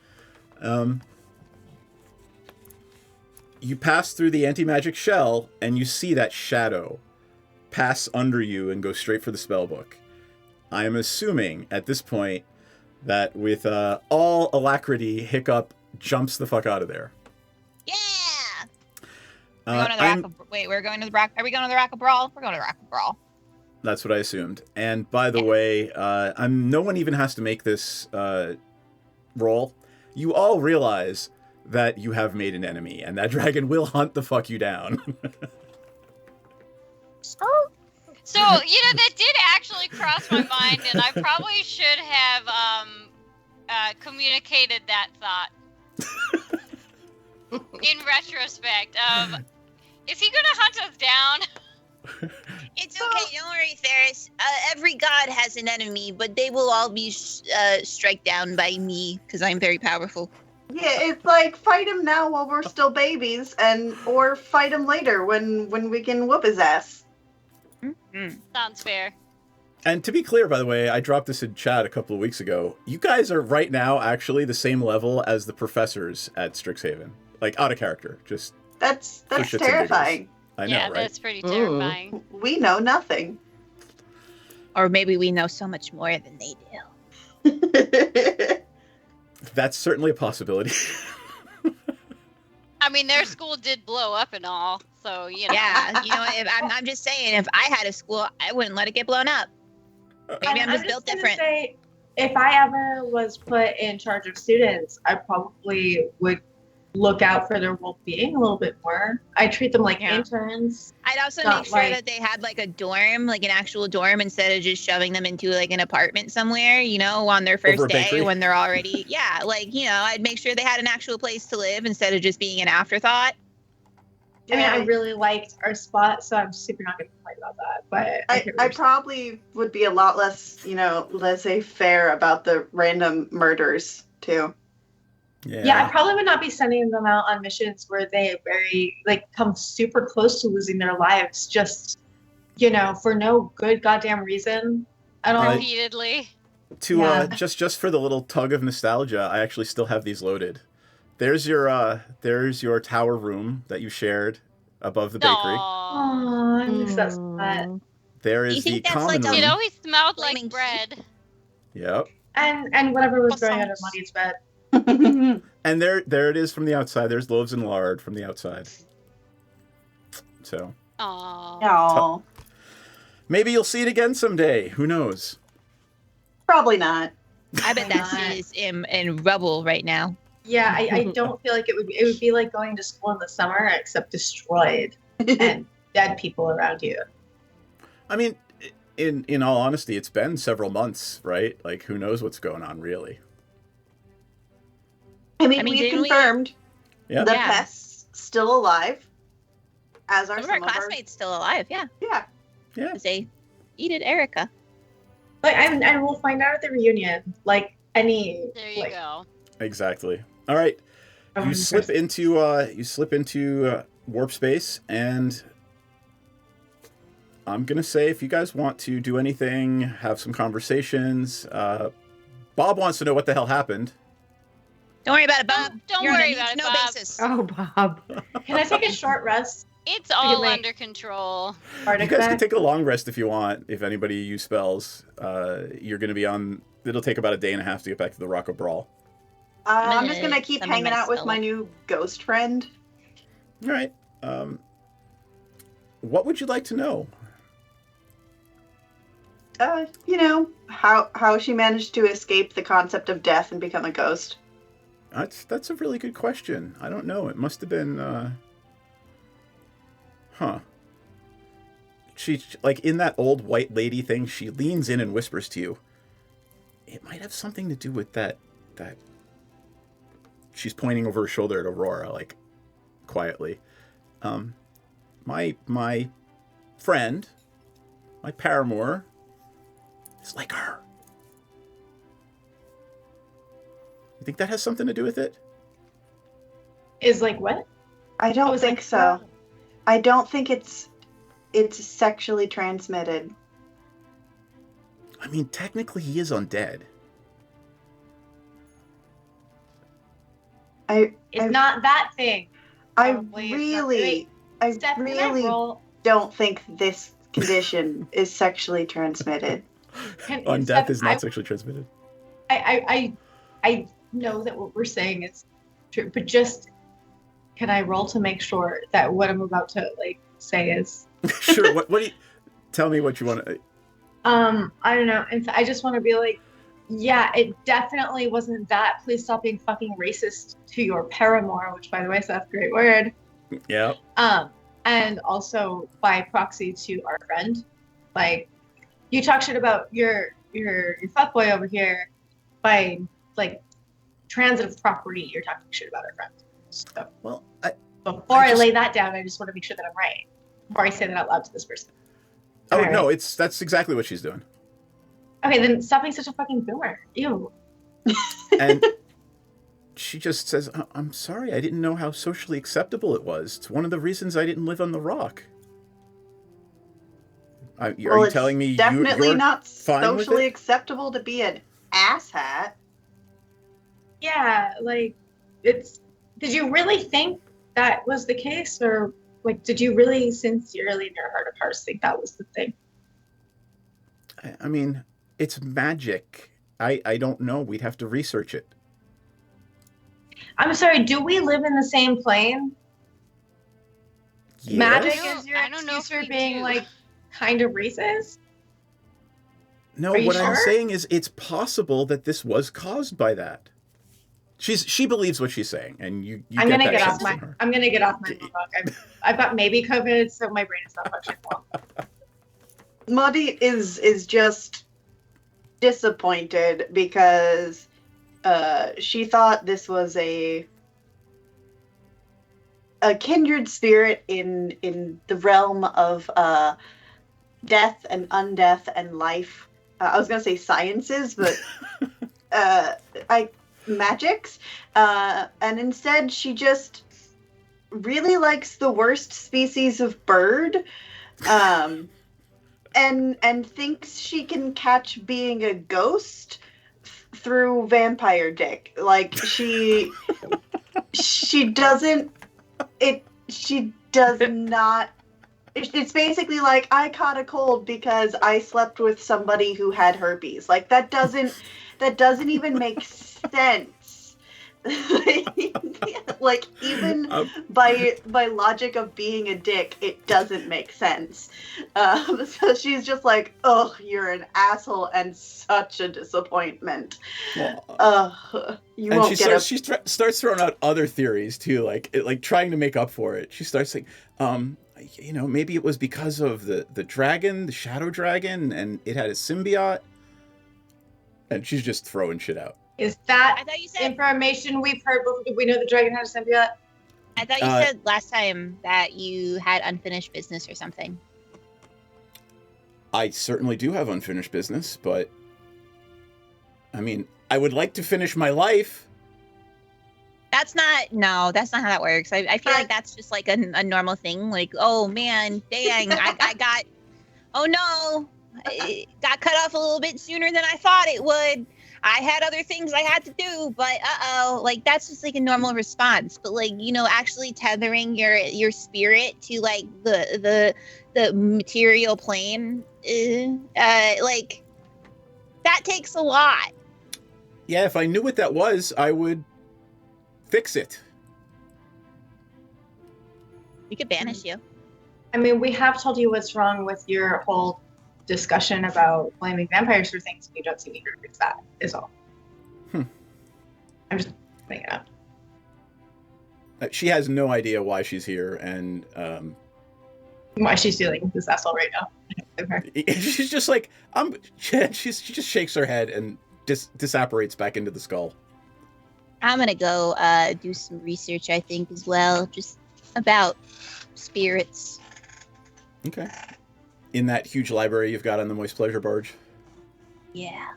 You pass through the anti-magic shell, and you see that shadow pass under you and go straight for the spellbook. I am assuming at this point that with all alacrity, Hiccup jumps the fuck out of there. Yeah! We're going to the Rack of, wait, we're going to the Rack. Are we going to the Rack of Brawl? We're going to the Rack of Brawl. That's what I assumed. And by the way, no one even has to make this roll. You all realize that you have made an enemy, and that dragon will hunt the fuck you down. So, that did actually cross my mind, and I probably should have communicated that thought. In retrospect, is he gonna hunt us down? It's okay, don't worry, Ferris. Every god has an enemy, but they will all be struck down by me, because I'm very powerful. Yeah, it's like, fight him now while we're still babies, or fight him later when we can whoop his ass. Mm-hmm. Sounds fair. And to be clear, by the way, I dropped this in chat a couple of weeks ago. You guys are right now actually the same level as the professors at Strixhaven. Like, out of character. Just That's terrifying. I know, right? That's pretty terrifying. We know nothing. Or maybe we know so much more than they do. That's certainly a possibility. I mean, their school did blow up and all, so, Yeah, I'm just saying, if I had a school, I wouldn't let it get blown up. Maybe I'm just built different. Say, if I ever was put in charge of students, I probably would look out for their well-being a little bit more. I treat them like interns. I'd also make sure that they had like a dorm, like an actual dorm, instead of just shoving them into like an apartment somewhere, on their first day when they're already, I'd make sure they had an actual place to live instead of just being an afterthought. I mean, I really liked our spot, so I'm super not going to complain about that. But I probably would be a lot less, laissez-faire about the random murders too. Yeah, I probably would not be sending them out on missions where they come super close to losing their lives just, for no good goddamn reason at all. Repeatedly. Just for the little tug of nostalgia, I actually still have these loaded. There's your tower room that you shared above the bakery. Aww, I miss that spot. There is the common room. It always smelled like bread. Yep. And whatever was growing under Monty's bed. And there it is from the outside. There's loaves and lard from the outside. So. Aww. Maybe you'll see it again someday. Who knows? Probably not. I bet that shit is in rubble right now. Yeah, I don't feel like it would be like going to school in the summer, except destroyed and dead people around you. I mean, in all honesty, it's been several months, right? Like, who knows what's going on, really? I mean, we confirmed the pest's still alive, as are some of our classmates still alive. Yeah. Yeah. Because they eated Erica. Like, and we'll find out at the reunion. Like any. There you go. Exactly. All right. You slip into warp space, and I'm gonna say, if you guys want to do anything, have some conversations. Bob wants to know what the hell happened. Don't worry about it, Bob. Don't worry about it, Bob. Basis. Oh, Bob. Can I take a short rest? It's all under control. You guys can take a long rest if you want. If anybody use spells, you're going to be on. It'll take about a day and a half to get back to the Rock of Brawl. I'm just going to keep hanging out with my new ghost friend. All right. What would you like to know? How she managed to escape the concept of death and become a ghost. That's a really good question. I don't know. It must have been. She, like, in that old white lady thing, she leans in and whispers to you. It might have something to do with that. She's pointing over her shoulder at Aurora, like, quietly. My friend, my paramour, is like her. You think that has something to do with it? Is like what? I don't think so. I don't think it's sexually transmitted. I mean, technically, he is undead. It's not that thing. I really don't think this condition is sexually transmitted. Undeath is not sexually transmitted. I know that what we're saying is true, but just can I roll to make sure that what I'm about to say is Sure. What do you tell me what you want to? I don't know. I just want to be like, yeah, it definitely wasn't that. Please stop being fucking racist to your paramour, which, by the way, Seth, great word. Yeah. And also by proxy to our friend, like, you talk shit about your fuckboy over here by transitive property. You're talking shit about our friend. So, well, before I lay that down, I just want to make sure that I'm right before I say that out loud to this person. Oh no, that's exactly what she's doing. Okay, then stop being such a fucking boomer. Ew. And she just says, I'm sorry, I didn't know how socially acceptable it was. It's one of the reasons I didn't live on the rock. Are you telling me definitely you're not fine socially with it? acceptable to be an asshat? Yeah, did you really think that was the case? Or, did you really sincerely in your heart of hearts think that was the thing? I mean, it's magic. I don't know. We'd have to research it. I'm sorry, do we live in the same plane? Yes. Magic is your I don't know excuse if for we being, do. kind of racist? No, Are you what I'm sure? saying is it's possible that this was caused by that. She believes what she's saying, and you I'm get gonna that get sense off my from her. I'm gonna get off my book. I've got maybe COVID, so my brain is not functioning well. Muddy is just disappointed because she thought this was a kindred spirit in the realm of death and undeath and life. I was gonna say sciences, but magics. And instead, she just really likes the worst species of bird. And thinks she can catch being a ghost through vampire dick. Like she doesn't. She does not. It's basically like I caught a cold because I slept with somebody who had herpes. Like that doesn't even make sense. Like even by logic of being a dick, it doesn't make sense. So she's just like, "Oh, you're an asshole and such a disappointment." You won't get a. She starts throwing out other theories too, like trying to make up for it. She starts saying, maybe it was because of the dragon, the shadow dragon, and it had a symbiote. And she's just throwing shit out. Is that I thought you said information we've heard before? Did we know the dragon had a symbiote? I thought you said last time that you had unfinished business or something. I certainly do have unfinished business, but I mean, I would like to finish my life. That's not how that works. I feel like that's just like a normal thing. Like, oh man, dang, I got, oh no, it got cut off a little bit sooner than I thought it would. I had other things I had to do, but like that's just like a normal response. But like, actually tethering your spirit to like the material plane, like that takes a lot. Yeah, if I knew what that was, I would fix it. We could banish you. I mean, we have told you what's wrong with your whole discussion about blaming vampires for things, and you don't seem eager to fix that, is all. I'm just putting it up. She has no idea why she's here, and why she's dealing with this asshole right now. She's just like, she just shakes her head and disapparates back into the skull. I'm gonna go do some research, I think, as well, just about spirits. Okay. In that huge library you've got on the Moist Pleasure barge. Yeah.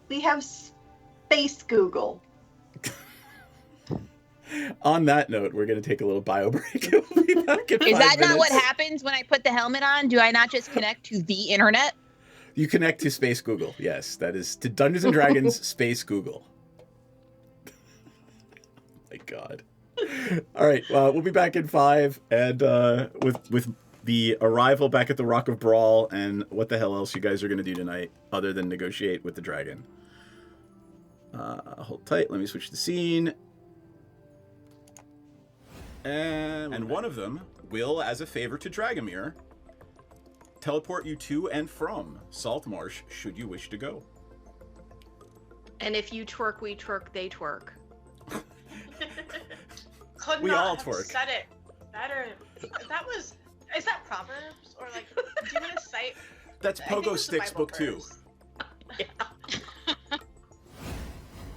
We have space Google. On that note, we're going to take a little bio break. We'll be back in 5 Is that minutes. not what happens when I put the helmet on? Do I not just connect to the internet? You connect to Space Google. Yes, that is to Dungeons and Dragons Space Google. My God. All right, we'll be back in 5, and with the arrival back at the Rock of Brawl, and what the hell else you guys are going to do tonight other than negotiate with the dragon. Hold tight. Let me switch the scene. And one of them will, as a favor to Dragomir, teleport you to and from Saltmarsh should you wish to go. And if you twerk, we twerk, they twerk. Could We not all have twerk. said it better. Is that Proverbs? Or like, do you want to cite? That's I think Pogo it's the Sticks Bible Book 2. verse.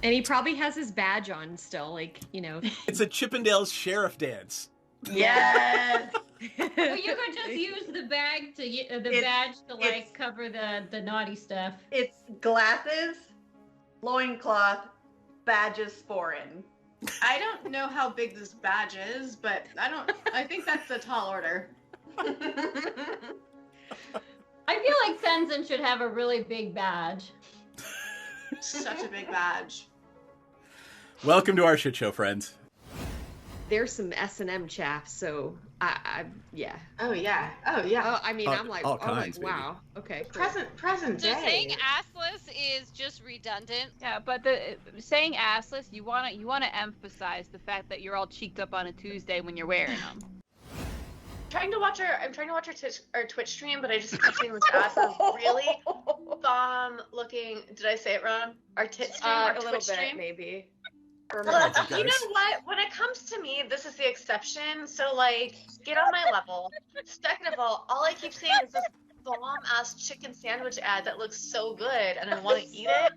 And he probably has his badge on still, like, you know. It's a Chippendales sheriff dance. Yes. Well, you could just use the bag to badge to like cover the naughty stuff. It's glasses, loincloth, badges foreign. I don't know how big this badge is, but I think that's a tall order. I feel like Tenzin should have a really big badge. Such a big badge. Welcome to our shit show, friends. There's some S&M chaff, so yeah. Oh yeah. Oh yeah. Oh, I mean, I'm like, all kinds, wow. Okay. Cool. Present So day. saying assless is just redundant. Yeah, but the saying assless, you wanna emphasize the fact that you're all cheeked up on a Tuesday when you're wearing them. I'm trying to watch our Twitch stream, but I just kept seeing this ass of really bomb looking. Did I say it wrong? Our tit stream, our a little Twitch bit, stream. maybe. Well, you know what? When it comes to me, this is the exception. So, like, get on my level. Second of all I keep seeing is this bomb-ass chicken sandwich ad that looks so good, and I want to eat it.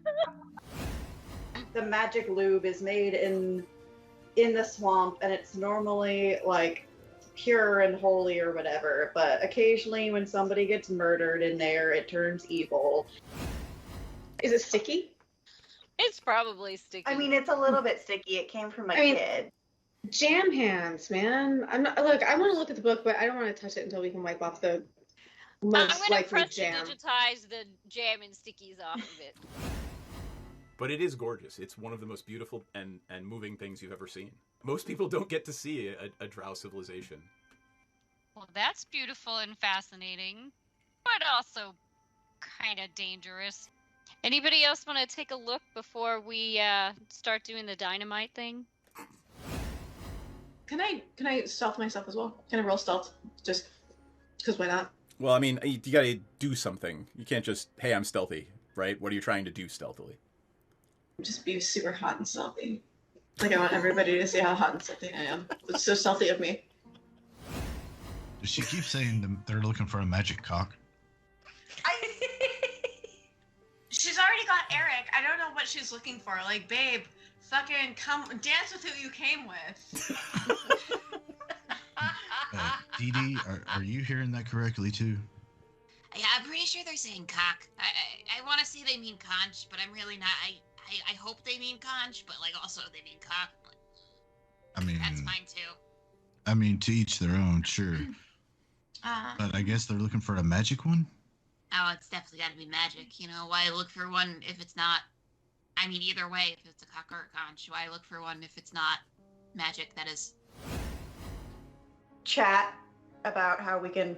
The magic lube is made in the swamp, and it's normally, like, pure and holy or whatever, but occasionally when somebody gets murdered in there, it turns evil. Is it sticky? It's probably sticky. I mean, it's a little bit sticky. It came from a kid. Jam hands, man. I want to look at the book, but I don't want to touch it until we can wipe off the most I'm gonna likely press jam. to digitize the jam and stickies off of it. But it is gorgeous. It's one of the most beautiful and moving things you've ever seen. Most people don't get to see a drow civilization. Well, that's beautiful and fascinating, but also kind of dangerous. Anybody else want to take a look before we start doing the dynamite thing? Can I stealth myself as well? Can I roll stealth? Just because why not? Well, I mean, you gotta do something. You can't just, hey, I'm stealthy, right? What are you trying to do stealthily? Just be super hot and stealthy. Like, I want everybody to see how hot and stealthy I am. It's so stealthy of me. Does she keep saying they're looking for a magic cock? She's already got Eric. I don't know what she's looking for. Like, babe, fucking come dance with who you came with. Dee Dee, are you hearing that correctly too? Yeah, I'm pretty sure they're saying cock. I want to say they mean conch, but I'm really not. I hope they mean conch, but like also they mean cock. I mean, that's fine too. I mean, to each their own, sure. But I guess they're looking for a magic one? Oh, it's definitely got to be magic. You know, why look for one if it's not... I mean, either way, if it's a cock or a conch, why look for one if it's not magic, that is. Chat about how we can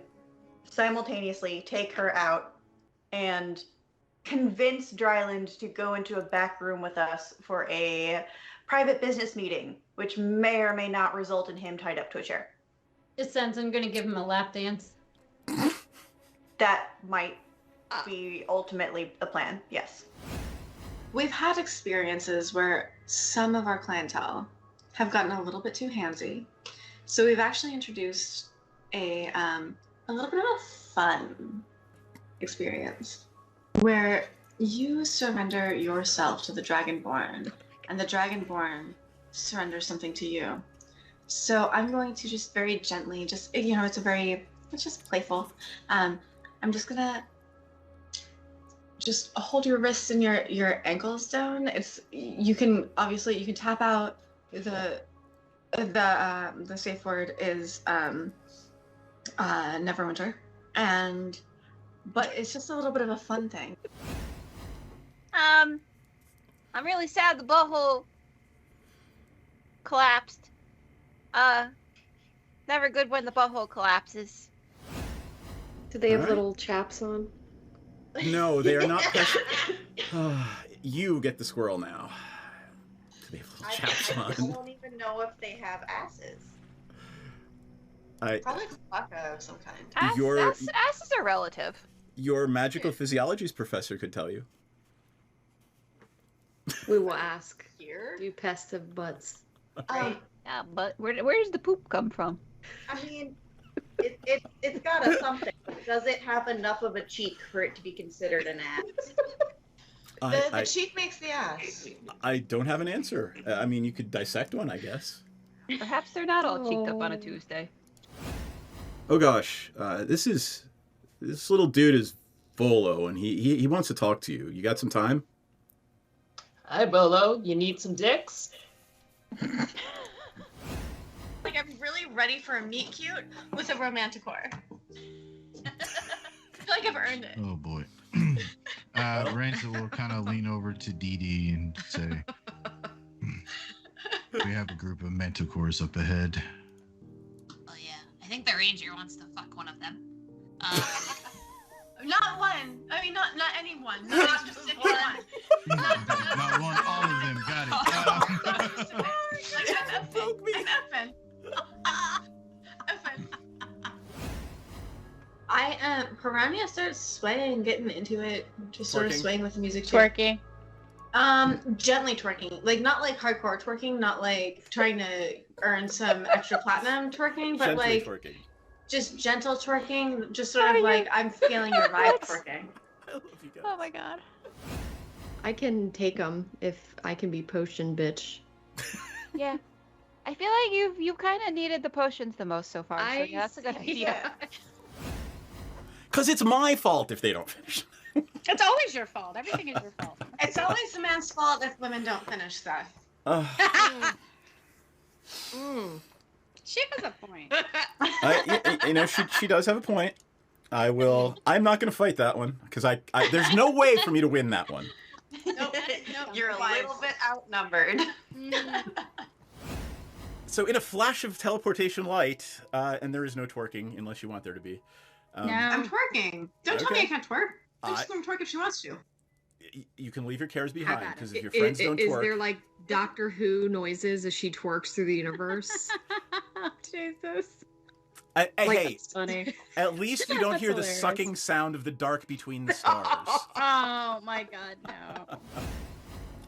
simultaneously take her out and convince Dryland to go into a back room with us for a private business meeting, which may or may not result in him tied up to a chair. Just sense I'm gonna give him a lap dance. That might be ultimately the plan, yes. We've had experiences where some of our clientele have gotten a little bit too handsy. So we've actually introduced a little bit of a fun experience where you surrender yourself to the Dragonborn and the Dragonborn surrenders something to you. So I'm going to just very gently, it's just playful. I'm just gonna just hold your wrists and your ankles down. You can tap out. The safe word is Neverwinter, but it's just a little bit of a fun thing. I'm really sad the butthole collapsed. Never good when the butthole collapses. Do they have All right. little chaps on? No, they are not. You get the squirrel now. They have little chaps I on. don't even know if they have asses. Probably Flacco of some kind. Ass is a relative. Your magical physiologies professor could tell you. We will ask. Here? Do pests have butts? Yeah, but where does the poop come from? I mean, it's got a something. Does it have enough of a cheek for it to be considered an ass? The cheek makes the ass. I don't have an answer. I mean, you could dissect one, I guess. Perhaps they're not all cheeked up on a Tuesday. Oh gosh, this little dude is Volo, and he wants to talk to you. You got some time? Hi, Bolo. You need some dicks? Like, I'm really ready for a meet cute with a romanticore. I feel like I've earned it. Oh boy. Ranta will kind of lean over to Dee Dee and say, "We have a group of manticores up ahead." Oh yeah, I think the ranger wants to fuck one of them. Not one. I mean, not any one. Not just any one. Not one, all of them. Got it. I'm effing. Piranha starts swaying, getting into it, just sort of swaying with the music too. Twerking. Gently twerking, like not like hardcore twerking, not like trying to earn some extra platinum twerking, but Gently like twerking. just gentle twerking, just sort of like I'm feeling your vibe twerking. I love you guys. Oh my god. I can take them if I can be potion bitch. Yeah. I feel like you've kind of needed the potions the most so far. So yeah, that's a good idea. Because it's my fault if they don't finish. It's always your fault. Everything is your fault. It's always the man's fault if women don't finish stuff. She has a point. She does have a point. I'm not going to fight that one because there's no way for me to win that one. Nope. You're a little bit outnumbered. So in a flash of teleportation light, and there is no twerking unless you want there to be. No. I'm twerking. Don't tell me I can't twerk. I'm just going to twerk if she wants to. You can leave your cares behind because if your friends don't twerk. Is there like Doctor Who noises as she twerks through the universe? Jesus. Hey, funny. At least you don't hear the sucking sound of the dark between the stars. Oh my god, no.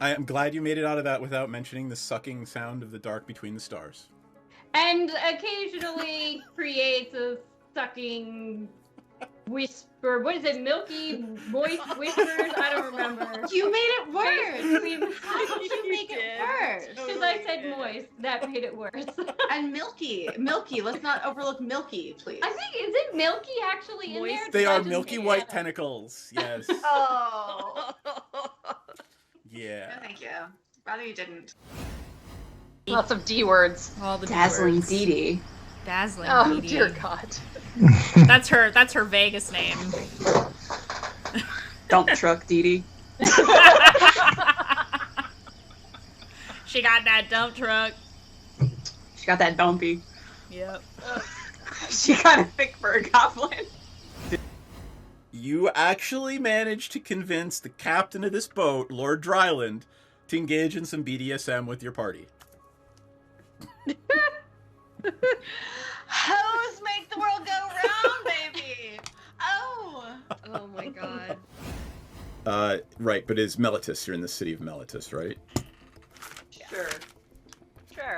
I am glad you made it out of that without mentioning the sucking sound of the dark between the stars. And occasionally creates a sucking whisper. What is it? Milky moist whispers? I don't remember. You made it worse. How did you make it worse? Because I said moist. That made it worse. And milky. Let's not overlook milky, please. I think, is it milky actually in there? They are milky white tentacles. Yes. Oh. Yeah. No, thank you. Rather you didn't. Lots of D words. All the Dazzling D-words. Dee Dee. Dazzling Oh Dee Dee. dear God. That's her Vegas name. Dump truck Dee Dee. She got that dump truck. She got that dumpy. Yep. She kind of thick for a goblin. You actually managed to convince the captain of this boat, Lord Dryland, to engage in some BDSM with your party. Hoes make the world go round, baby. Oh my god. Right, but is Melitus? You're in the city of Melitus, right? Sure,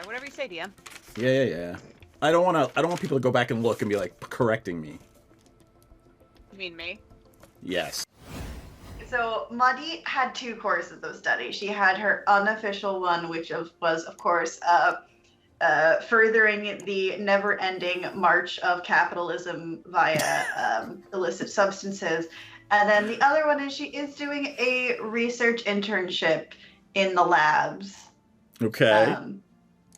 whatever you say, DM. Yeah. I don't want people to go back and look and be like correcting me. You mean me? Yes. So Muddy had two courses of study. She had her unofficial one, which was, of course, furthering the never-ending march of capitalism via illicit substances. And then the other one is she is doing a research internship in the labs. Okay.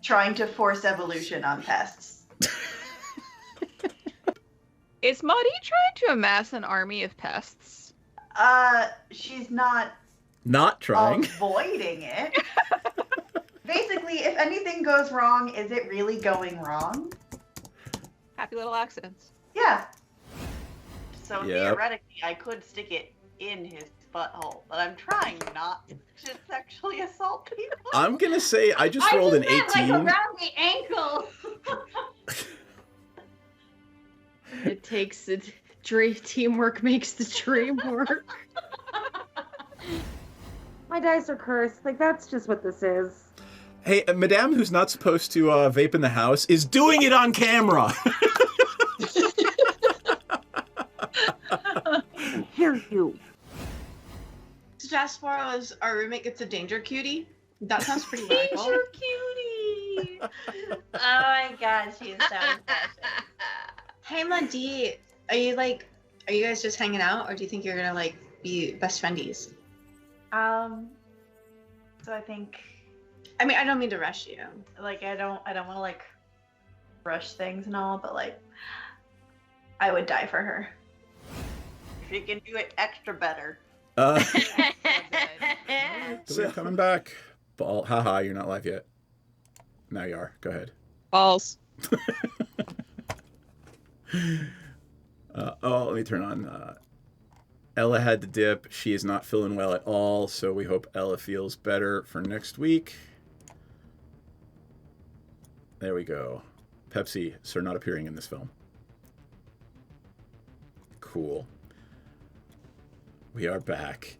Trying to force evolution on pests. Is Maudie trying to amass an army of pests? She's not trying. Avoiding it. Basically, if anything goes wrong, is it really going wrong? Happy little accidents. Yeah. So Yep. theoretically, I could stick it in his butthole, but I'm trying not to sexually assault people. I'm gonna say I just rolled an 18. Like around the ankle. It takes teamwork makes the dream work. My dice are cursed. Like, that's just what this is. Hey, Madame, who's not supposed to vape in the house, is doing it on camera. Hear you. Jasper is our roommate gets a danger cutie. That sounds pretty radical. Danger cutie. Oh my god, she is so impressive. Hey, Madi, are you guys just hanging out, or do you think you're gonna be best friendies? So I think. I mean, I don't mean to rush you. I don't want to rush things and all, but I would die for her. If you can do it extra better. So we're coming back. Ball. Haha, you're not live yet. Now you are. Go ahead. Balls. Let me turn on. Ella had the dip. She is not feeling well at all, so we hope Ella feels better for next week. There we go. Pepsi, sir, not appearing in this film. Cool. We are back.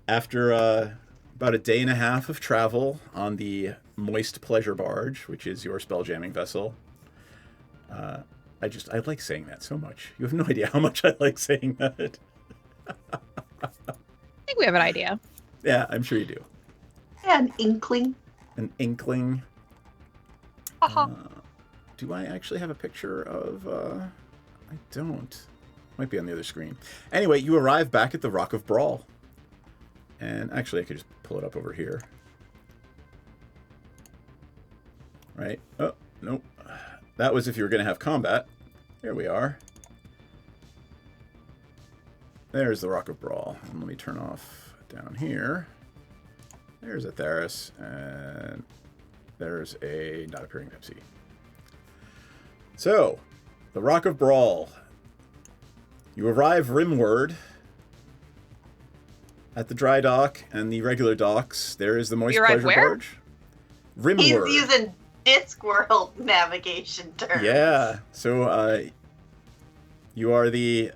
After about a day and a half of travel on the Moist Pleasure Barge, which is your spelljamming vessel. I like saying that so much. You have no idea how much I like saying that. I think we have an idea. Yeah, I'm sure you do. Yeah, an inkling. An inkling. Do I actually have a picture of... I don't. Might be on the other screen. Anyway, you arrive back at the Rock of Brawl. And actually, I could just pull it up over here. Right? Oh, nope. That was if you were going to have combat. Here we are. There's the Rock of Brawl. And let me turn off down here. There's a Theris. And there's a not appearing Pepsi. So, the Rock of Brawl. You arrive rimward at the dry dock and the regular docks. There is the Moist Pleasure Barge. Rimward. He's using Discworld navigation terms. Yeah. So you are the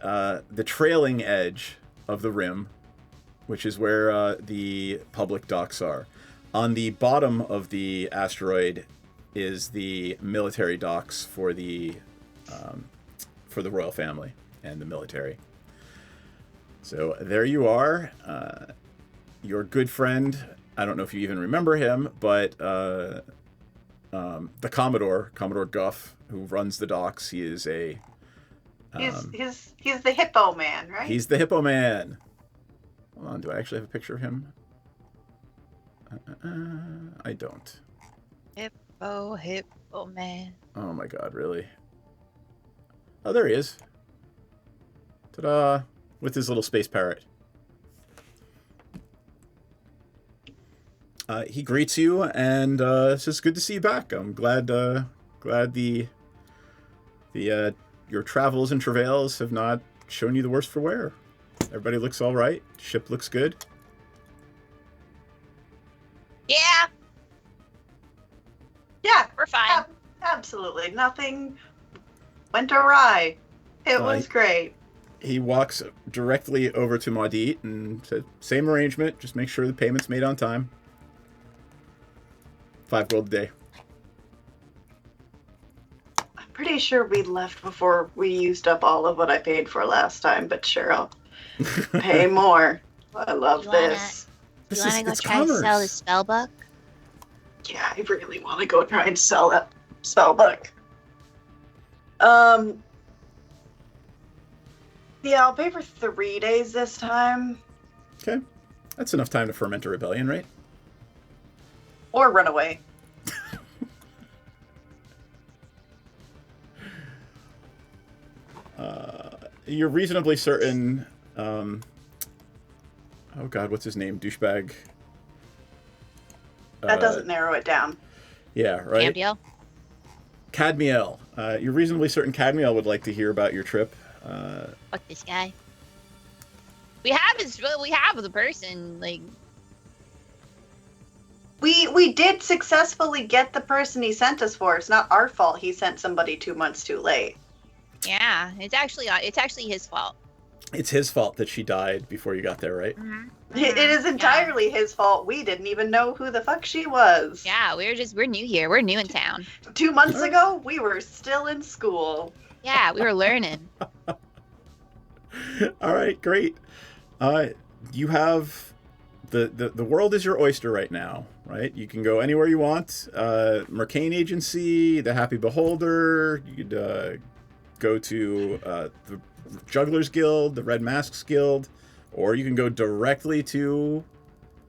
trailing edge of the rim, which is where the public docks are. On the bottom of the asteroid is the military docks for the royal family and the military. So there you are. Your good friend, I don't know if you even remember him, but the Commodore Guff, who runs the docks, he is a... He's the hippo man, right? He's the hippo man. Hold on, do I actually have a picture of him? I don't. Hippo man. Oh my god, really? Oh, there he is. Ta-da! With his little space parrot. He greets you and says, "Good to see you back. I'm glad your travels and travails have not shown you the worst for wear. Everybody looks all right. Ship looks good." Yeah. Yeah, we're fine. Absolutely. Nothing went awry. It was great. He walks directly over to Maudit and said, "Same arrangement. Just make sure the payment's made on time. 5 gold a day." I'm pretty sure we left before we used up all of what I paid for last time, but sure, I'll pay more. I love this. You want to go try to sell the spell book? Yeah, I really want to go try and sell that spell book. Yeah, I'll pay for 3 days this time. Okay. That's enough time to ferment a rebellion, right? Or run away. You're reasonably certain... oh god, what's his name? Douchebag. That doesn't narrow it down. Yeah, right? Cadmiel? Cadmiel. You're reasonably certain Cadmiel would like to hear about your trip. Fuck this guy. We have the person, like... We did successfully get the person he sent us for. It's not our fault he sent somebody 2 months too late. Yeah, it's actually his fault. It's his fault that she died before you got there, right? Mm-hmm. It is entirely his fault. We didn't even know who the fuck she was. Yeah, we're new here. We're new in town. 2 months ago, we were still in school. Yeah, we were learning. All right, great. You have the world is your oyster right now, right? You can go anywhere you want. Mercane Agency, the Happy Beholder. You could go to the Jugglers Guild, the Red Masks Guild, or you can go directly to,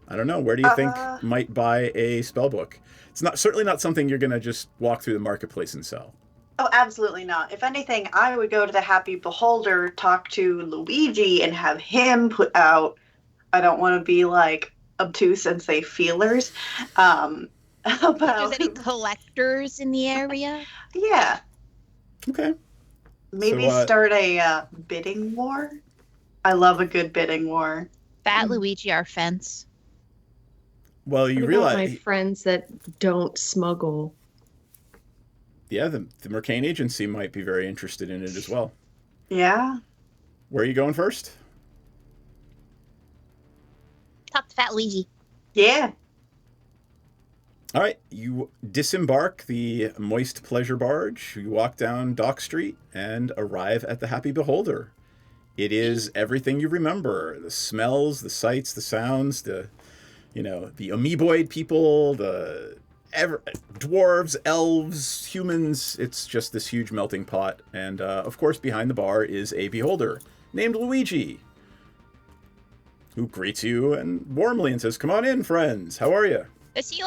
I don't know, where do you think might buy a spell book? It's certainly not something you're gonna just walk through the marketplace and sell. Oh, absolutely not. If anything, I would go to the Happy Beholder, talk to Luigi, and have him put out, I don't want to be like obtuse and say feelers, about... If there's any collectors in the area? Yeah. Okay. Maybe start a bidding war? I love a good bidding war. Fat Luigi, our fence. Well, you What realize... about my friends that don't smuggle? Yeah, the Mercane Agency might be very interested in it as well. Yeah. Where are you going first? Talk to Fat Luigi. Yeah. All right, you disembark the Moist Pleasure Barge. You walk down Dock Street and arrive at the Happy Beholder. It is everything you remember. The smells, the sights, the sounds, the amoeboid people, the dwarves, elves, humans. It's just this huge melting pot. And, of course, behind the bar is a beholder named Luigi, who greets you and warmly and says, "Come on in, friends. How are you?" Does he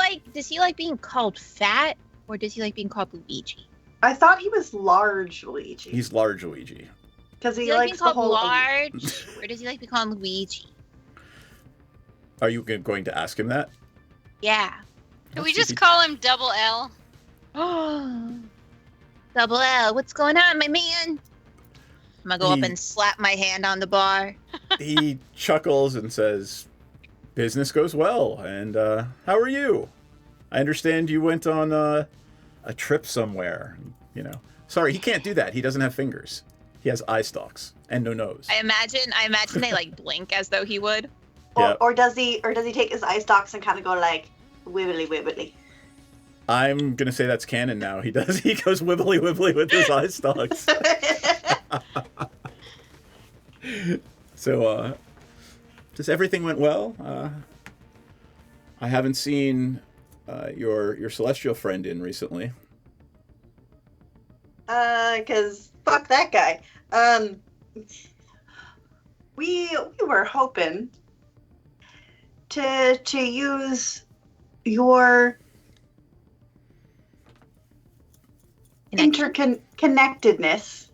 like being called fat, or does he like being called Luigi? I thought he was large Luigi. He's large Luigi. Because he does likes being the called whole... large, or does he like being called Luigi? Are you going to ask him that? Yeah. Can we just call him Double L? Oh, Double L, what's going on, my man? I'm gonna go up and slap my hand on the bar. He chuckles and says, "Business goes well, and how are you? I understand you went on a trip somewhere. Sorry, he can't do that. He doesn't have fingers. He has eye stalks and no nose." I imagine they like blink as though he would. Or does he take his eye stalks and kind of go like wibbly wibbly? I'm gonna say that's canon now. He does. He goes wibbly wibbly with his eye stalks. So, just everything went well. I haven't seen your celestial friend in recently. Cause fuck that guy. We were hoping to use your interconnectedness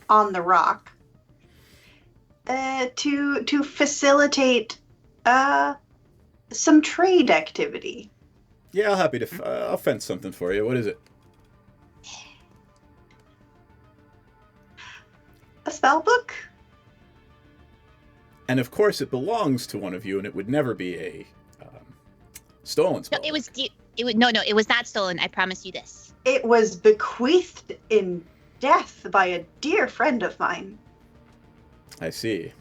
on the rock to facilitate some trade activity. Yeah, I'll fence something for you. What is it? A spell book? And of course, it belongs to one of you, and it would never be a stolen spell. No, it was not stolen. I promise you this. It was bequeathed in death by a dear friend of mine. I see.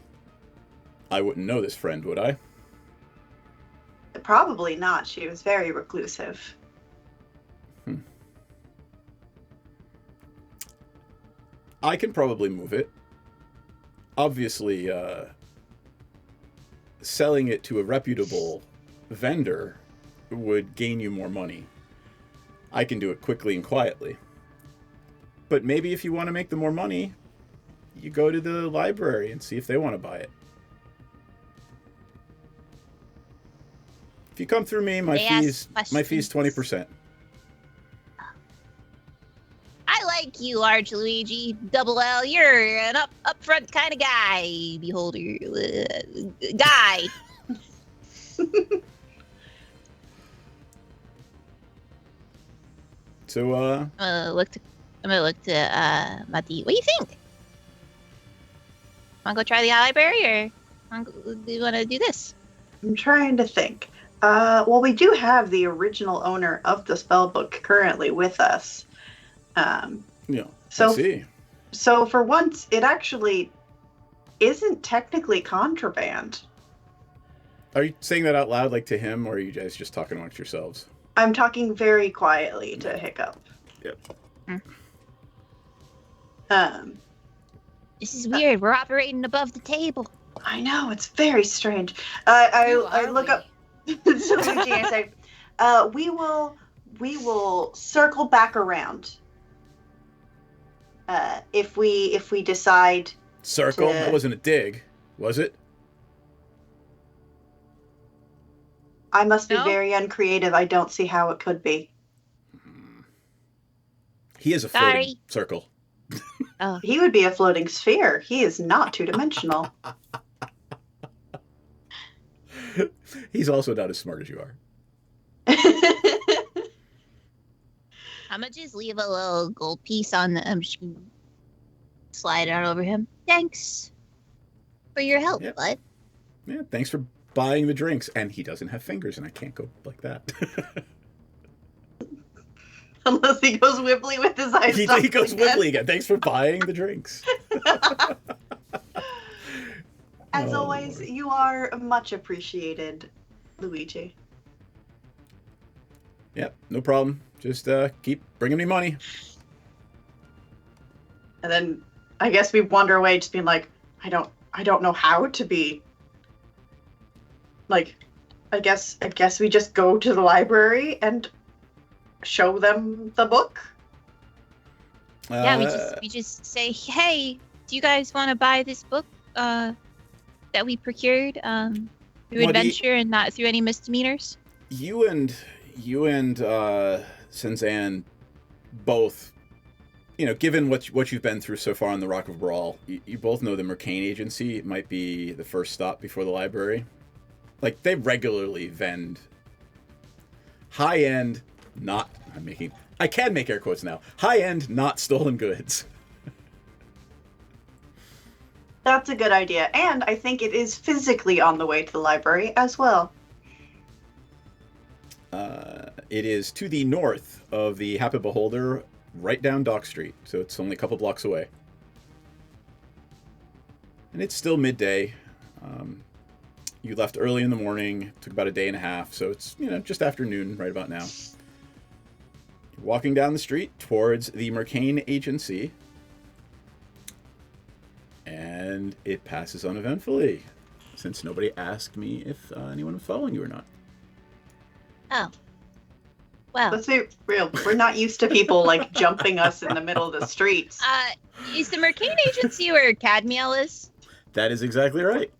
I wouldn't know this friend, would I? Probably not. She was very reclusive. I can probably move it. Obviously, selling it to a reputable vendor would gain you more money. I can do it quickly and quietly. But maybe if you want to make the more money, you go to the library and see if they want to buy it. If you come through me, my fee's 20%. I like you, Large Luigi. Double L, you're an upfront kind of guy, beholder. Guy. So, I'm gonna look to Mati. What do you think? Wanna go try the library, or do you wanna do this? I'm trying to think. Well, we do have the original owner of the spellbook currently with us. Yeah, so I see. So for once, it actually isn't technically contraband. Are you saying that out loud, like to him, or are you guys just talking amongst yourselves? I'm talking very quietly to Hiccup. Yep. This is weird. We're operating above the table. I know, it's very strange. I look up to Luigi and say, we will circle back around. If we decide. Circle? That wasn't a dig, was it? I must be very uncreative. I don't see how it could be. He is a floating circle. Oh. He would be a floating sphere. He is not two-dimensional. He's also not as smart as you are. I'm gonna just leave a little gold piece on the slide it over him. Thanks for your help, bud. Yeah, thanks for buying the drinks. And he doesn't have fingers, and I can't go like that. Unless he goes wibbly with his eyes. He goes wibbly again. Thanks for buying the drinks. As always, you are much appreciated, Luigi. Yep, no problem. Just keep bringing me money. And then I guess we wander away, just being like, I don't know how to be. Like, I guess we just go to the library and show them the book. Yeah, we just say, hey, do you guys want to buy this book that we procured through adventure and not through any misdemeanors? You and Senzan both, given what you've been through so far on the Rock of Brawl, you both know the Mercane Agency might be the first stop before the library. Like, they regularly vend high-end, I can make air quotes now, high-end, not stolen goods. That's a good idea. And I think it is physically on the way to the library as well. It is to the north of the Happy Beholder, right down Dock Street. So it's only a couple blocks away. And it's still midday. You left early in the morning. Took about a day and a half. So it's, just afternoon right about now. You're walking down the street towards the Mercane Agency. And it passes uneventfully, since nobody asked me if anyone was following you or not. Oh. Well. Let's be real. We're not used to people, jumping us in the middle of the streets. Is the Mercane Agency where Cadmiel is? That is exactly right.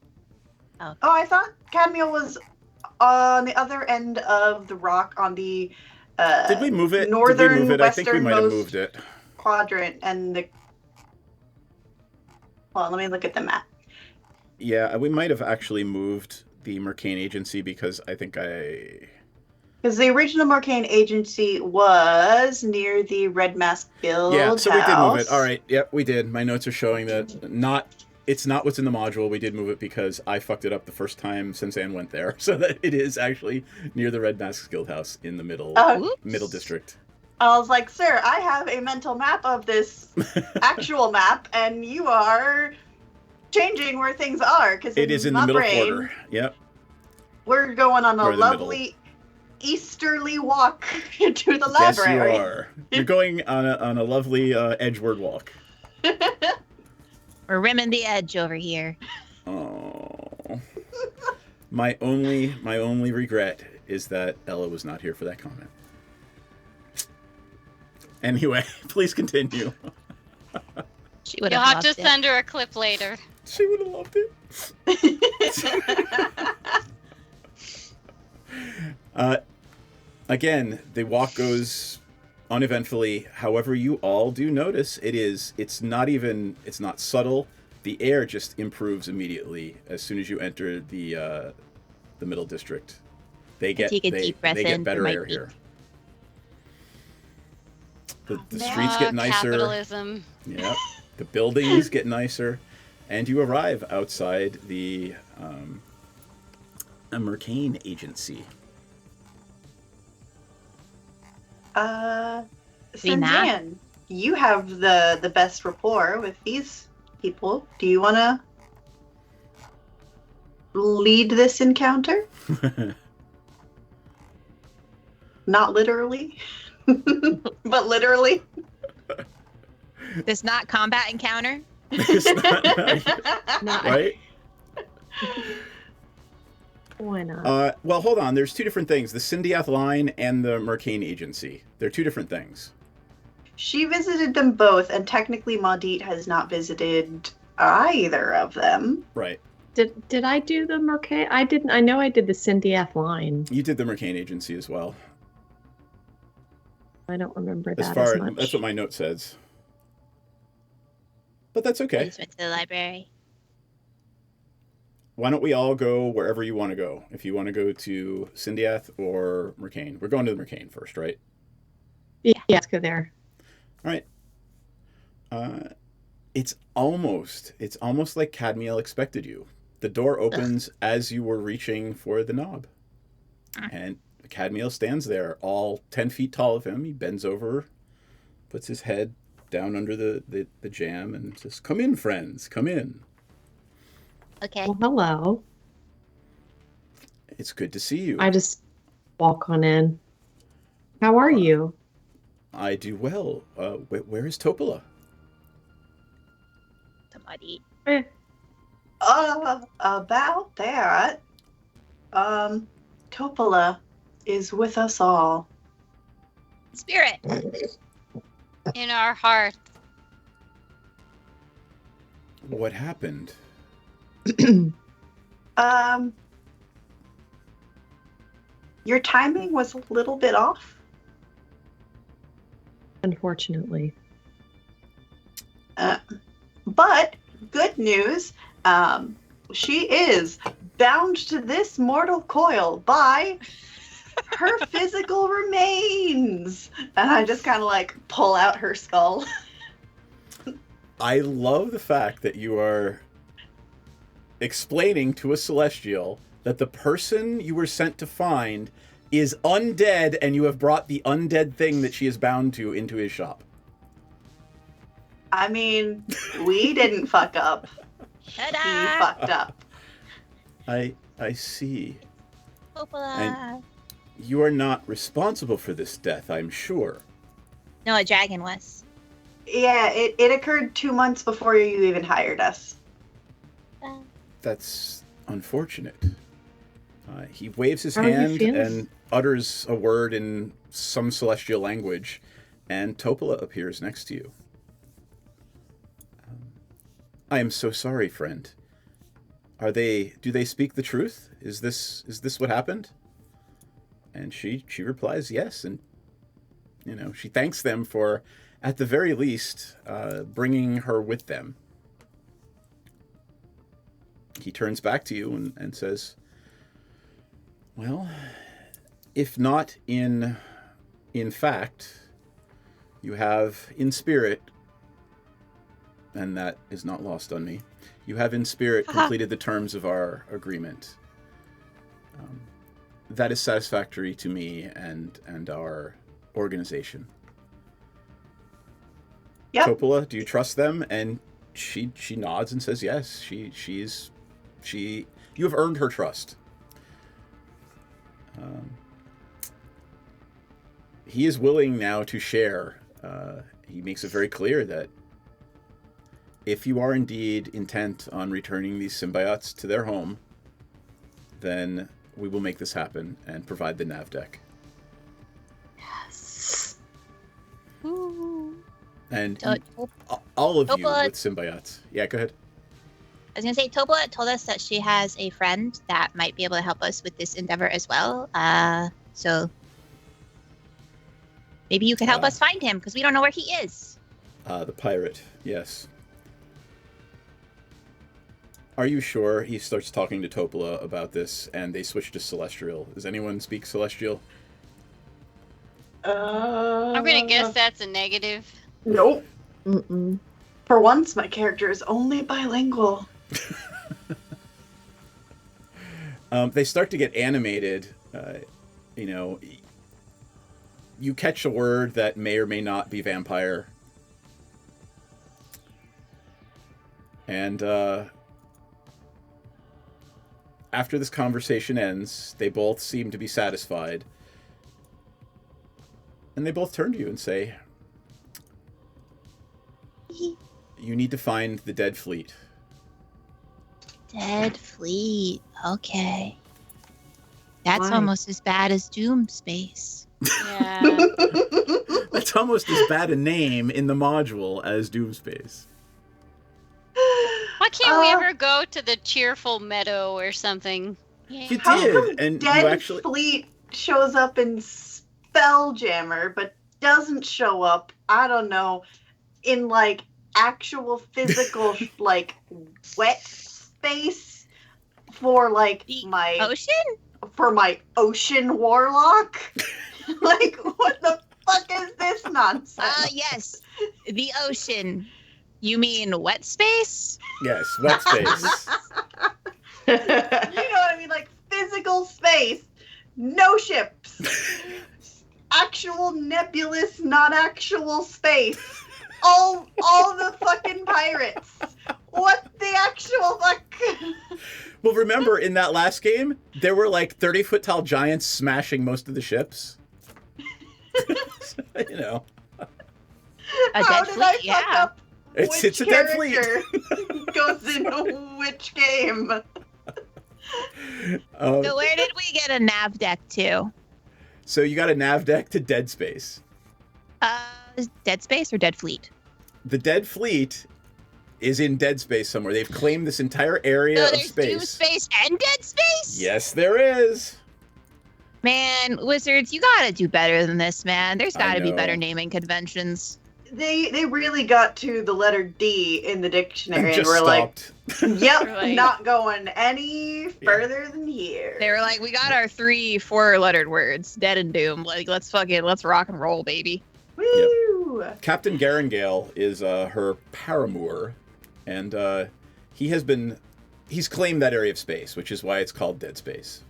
Oh, I thought Cadmiel was on the other end of the rock on the Did we move it? Northern, Did we move it? I think we might have moved it. Quadrant, and the... Well, let me look at the map. Yeah, we might have actually moved the Mercane Agency because I think Because the original Mercane Agency was near the Red Mask Guild Yeah, so we did move it. house. All right, yep, we did. My notes are showing that it's not what's in the module. We did move it because I fucked it up the first time Senzan went there. So that it is actually near the Red Mask Guild house in the middle district. I was like, sir, I have a mental map of this actual map, and you are changing where things are. Because It is in the middle quarter. Yep. We're going on a Or the lovely easterly walk to the library. Yes, you are. You're going on a lovely Edgeward walk. We're rimming the edge over here. Oh. My only regret is that Ella was not here for that comment. Anyway, please continue. She would You'll have have to send her a clip later. She would have loved it. Again, the walk goes uneventfully. However, you all do notice it's not subtle. The air just improves immediately as soon as you enter the middle district. They get better air here. The streets get nicer. Capitalism. Yep. The buildings get nicer, and you arrive outside the Mercane Agency. We mad? Senzan, you have the best rapport with these people. Do you want to lead this encounter? Not literally, but literally. This not combat encounter. Not, right? Why not? Well, hold on. There's two different things. The Syndiath line and the Mercane Agency. They're two different things. She visited them both, and technically Maudit has not visited either of them. Right. Did I do the Mercane? I didn't. I know I did the Syndiath line. You did the Mercane Agency as well. I don't remember that as much. That's what my note says. But that's okay. I just went to the library. Why don't we all go wherever you want to go? If you want to go to Syndiath or Mercane. We're going to the Mercane first, right? Yeah, let's go there. All right. It's almost like Cadmiel expected you. The door opens as you were reaching for the knob. And Cadmiel stands there, all 10 feet tall of him. He bends over, puts his head down under the jam, and says, "Come in, friends, come in." Okay. Well, hello. It's good to see you. I just walk on in. How are you? I do well. Where is Topola? Somebody. About that, Topola is with us all. Spirit. In our hearts. What happened? Your timing was a little bit off. Unfortunately. But good news, she is bound to this mortal coil by her physical remains. And I just kind of like pull out her skull. I love the fact that you are explaining to a Celestial that the person you were sent to find is undead, and you have brought the undead thing that she is bound to into his shop. I mean, we didn't fuck up. Ta-da! He fucked up. I see. Popola. And you are not responsible for this death, I'm sure. No, a dragon was. Yeah, it occurred 2 months before you even hired us. That's unfortunate. He waves his How are you hand feeling? and utters a word in some celestial language, and Topola appears next to you. I am so sorry, friend. Do they speak the truth? Is this what happened? And she replies yes, and she thanks them for, at the very least, bringing her with them. He turns back to you and says, "Well, if not in fact, you have in spirit, and that is not lost on me, you have in spirit completed the terms of our agreement. That is satisfactory to me and our organization." Yep. Topola, do you trust them? And she nods and says yes. You have earned her trust. He is willing now to share. He makes it very clear that if you are indeed intent on returning these symbiotes to their home, then we will make this happen and provide the nav deck. Yes. Ooh. And all of you Topola. with symbiotes. Yeah, go ahead. I was gonna say, Topola told us that she has a friend that might be able to help us with this endeavor as well. So maybe you could help us find him, because we don't know where he is. The pirate, yes. Are you sure? He starts talking to Topola about this, and they switch to Celestial. Does anyone speak Celestial? I'm gonna guess that's a negative. Nope. Mm-mm. For once, my character is only bilingual. They start to get animated. You catch a word that may or may not be vampire. And after this conversation ends, they both seem to be satisfied. And they both turn to you and say, you need to find the dead fleet. Dead fleet. Okay. That's Why? almost as bad as Doom Space. Yeah. That's almost as bad a name in the module as Doomspace. Why can't we ever go to the cheerful meadow or something? You How come did, and Dead you actually... Fleet shows up in Spelljammer, but doesn't show up, I don't know, in like actual physical like wet space for like my ocean? For my ocean warlock? Like, what the fuck is this nonsense? Yes. The ocean. You mean wet space? Yes, wet space. You know what I mean? Like physical space, no ships, actual nebulous, not actual space. All the fucking pirates. What the actual fuck? Well, remember, in that last game, there were like 30-foot tall giants smashing most of the ships. You know. How did I fuck up? It's a dead fleet. Goes in which game? So where did we get a nav deck to? So you got a nav deck to Dead Space. Dead Space or Dead Fleet? The Dead Fleet is in Dead Space somewhere. They've claimed this entire area of space. Doom Space and Dead Space? Yes, there is. Man, Wizards, you gotta do better than this, man. There's I gotta be know. better naming conventions. They really got to the letter D in the dictionary and Just were stopped. like, yep, Right. not going any further than here. They were like, we got our 3 4-lettered words, Dead and Doom. Like, let's rock and roll, baby. Woo! Captain Garangale is her paramour, and he's claimed that area of space, which is why it's called Dead Space.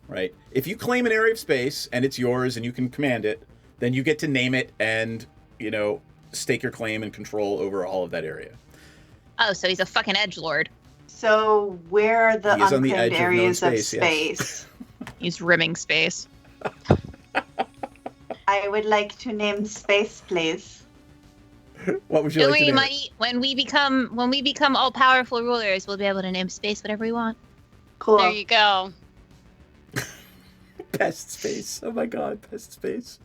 Right? If you claim an area of space and it's yours and you can command it, then you get to name it and, you know, stake your claim and control over all of that area. Oh, so he's a fucking edgelord. So where are the He is on the unclaimed edge of known areas of space, yes. space? He's rimming space. I would like to name space, please. What would you like to name it? When we become all powerful rulers, we'll be able to name space whatever we want. Cool. There you go. Pest space. Oh my god, pest space.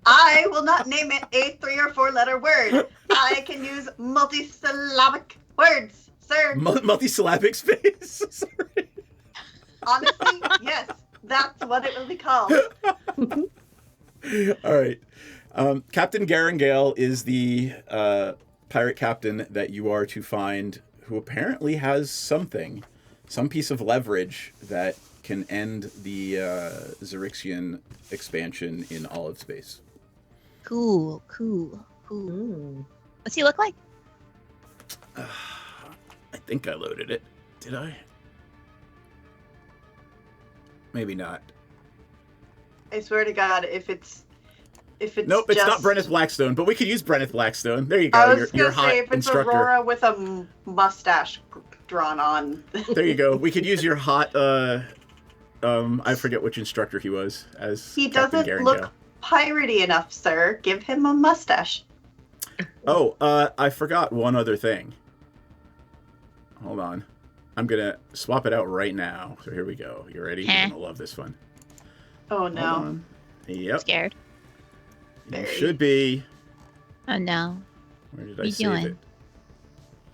I will not name it a 3 or 4 letter word. I can use multisyllabic words, sir. Multisyllabic space? Sorry. Honestly, yes. That's what it will be called. All right. Captain Garangale is the pirate captain that you are to find, who apparently has some piece of leverage that can end the Xerixian expansion in all of space. Cool. What's he look like? I think I loaded it. Did I? Maybe not. I swear to God, if it's Nope, it's just... not Brenneth Blackstone, but we could use Brenneth Blackstone. There you go. I was Your gonna hot say if it's instructor. Aurora with a mustache drawn on. There you go. We could use your hot. I forget which instructor he was as. He Captain doesn't Garangale. look piratey enough, sir. Give him a mustache. Oh, I forgot one other thing. Hold on. I'm gonna swap it out right now. So here we go. You ready? You're gonna love this one. Oh no. Hold on. Yep. Scared. You should be. Oh no. Where did What I you save doing? it?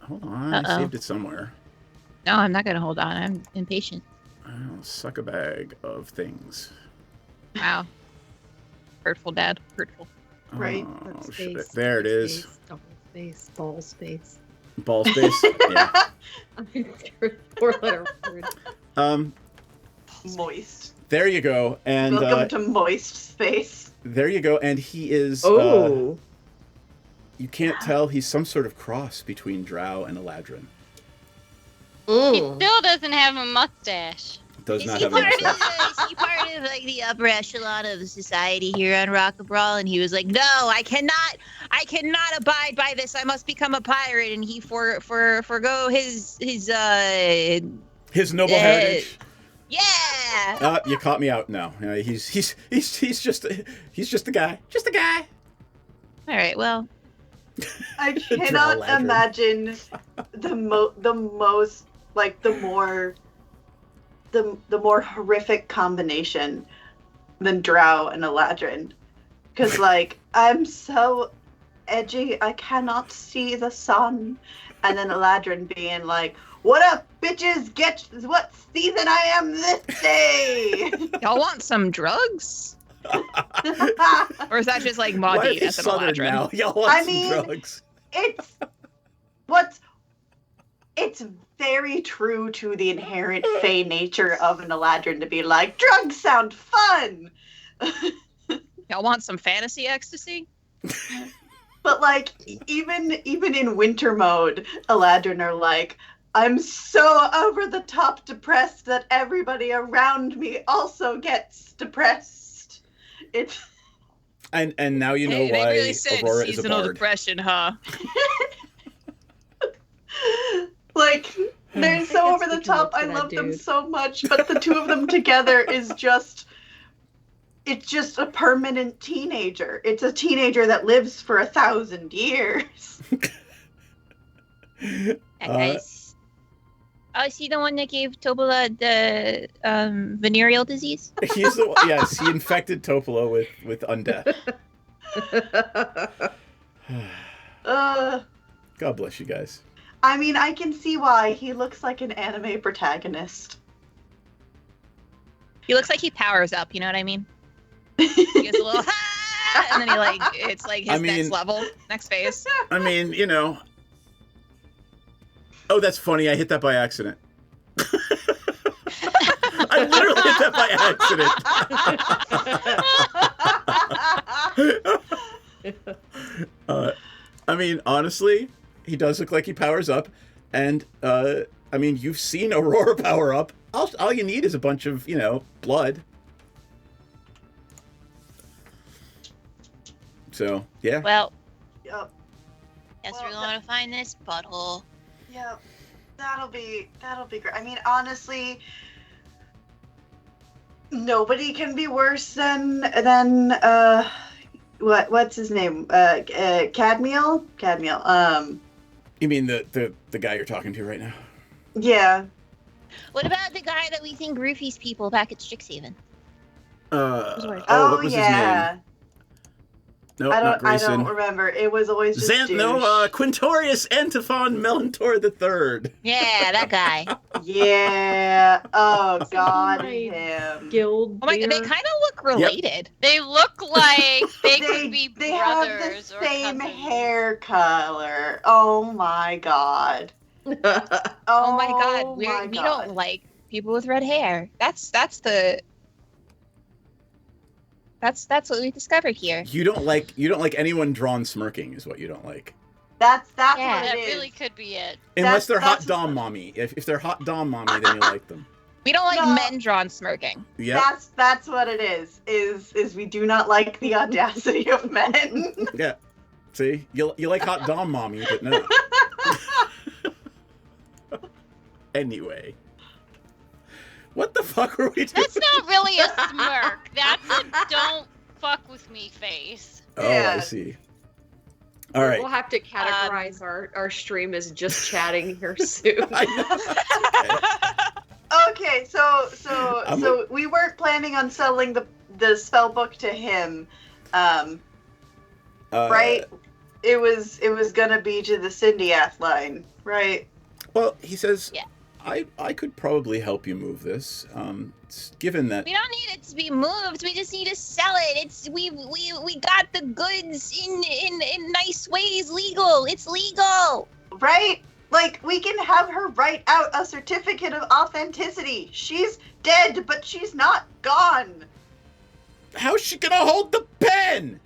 Hold on. Uh-oh. I saved it somewhere. No, I'm not gonna hold on. I'm impatient. Oh, suck a bag of things. Wow. Hurtful, Dad. Hurtful. Right. Oh, shit. There it is. Double space, ball space. Ball space. Yeah. 4-letter word. Moist. There you go. And Welcome to moist space. there you go. And he is. Oh. You can't tell. He's some sort of cross between Drow and Eladrin. He still doesn't have a mustache. does Is not he have part an of accent. is he part of like the upper echelon of society here on Rockabrawl? And he was like, "No, I cannot abide by this. I must become a pirate." And he forgo his noble heritage. Yeah. You caught me out. No, he's just a guy. Just a guy. All right. Well, I cannot imagine the most like the more horrific combination than Drow and Eladrin, because like I'm so edgy, I cannot see the sun, and then Eladrin being like, "What up, bitches? Get what season I am this day." Y'all want some drugs? Or is that just like Maudie as an Eladrin? Now? Y'all want some drugs? It's very true to the inherent fey nature of an Eladrin to be like, drugs sound fun. Y'all want some fantasy ecstasy? But like, even in winter mode, Eladrin are like, I'm so over the top depressed that everybody around me also gets depressed. It's and now you know Hey, why they really said Aurora is a seasonal bard. depression, huh? like they're so over the top. I love them so much, but the two of them together is just. It's just a permanent teenager. It's a teenager that lives for 1,000 years. guys. Oh, is he the one that gave Topola the venereal disease? He's the one. Yes, he infected Topola with undead. God bless you guys. I mean, I can see why. He looks like an anime protagonist. He looks like he powers up. You know what I mean? He gets a little and then it's like his next level, next phase. I mean, you know. Oh, that's funny. I hit that by accident. I literally hit that by accident. I mean, honestly, he does look like he powers up, and I mean, you've seen Aurora power up. All you need is a bunch of, blood. So, yeah. Well, Yep. guess we're going to find this butthole. Yeah, that'll be great. I mean, honestly, nobody can be worse than what's his name? Cadmiel? Cadmiel. You mean the guy you're talking to right now? Yeah. What about the guy that we think roofies people back at Strixhaven? What was his name? No, not Grayson. I don't remember. It was always just Quintorius Antiphon Melantor III. Yeah, that guy. Yeah. Oh God, him. Guild. Oh my God, they kind of look related. Yep. They look like they could be They brothers have the or same cousins. hair color. Oh my God. Oh my God, we don't like people with red hair. That's what we discovered here. You don't like anyone drawn smirking is what you don't like. That's Yeah, what that it is. really could be it. Unless they're hot dom mommy. If they're hot dom mommy, then you like them. We don't like No. men drawn smirking. Yeah. That's what it is. Is we do not like the audacity of men. Yeah. See, you like hot dom mommy, but no. Anyway. What the fuck were we doing? That's not really a smirk. That's a don't fuck with me face. Oh, I see. All right. We'll have to categorize our stream as just chatting here soon. Okay, so we weren't planning on selling the spell book to him, right? It was gonna be to the Syndiath line, right? Well, he says, yeah. I could probably help you move this, given that... We don't need it to be moved. We just need to sell it. We got the goods in nice ways legal. It's legal. Right? Like, we can have her write out a certificate of authenticity. She's dead, but she's not gone. How's she gonna hold the pen?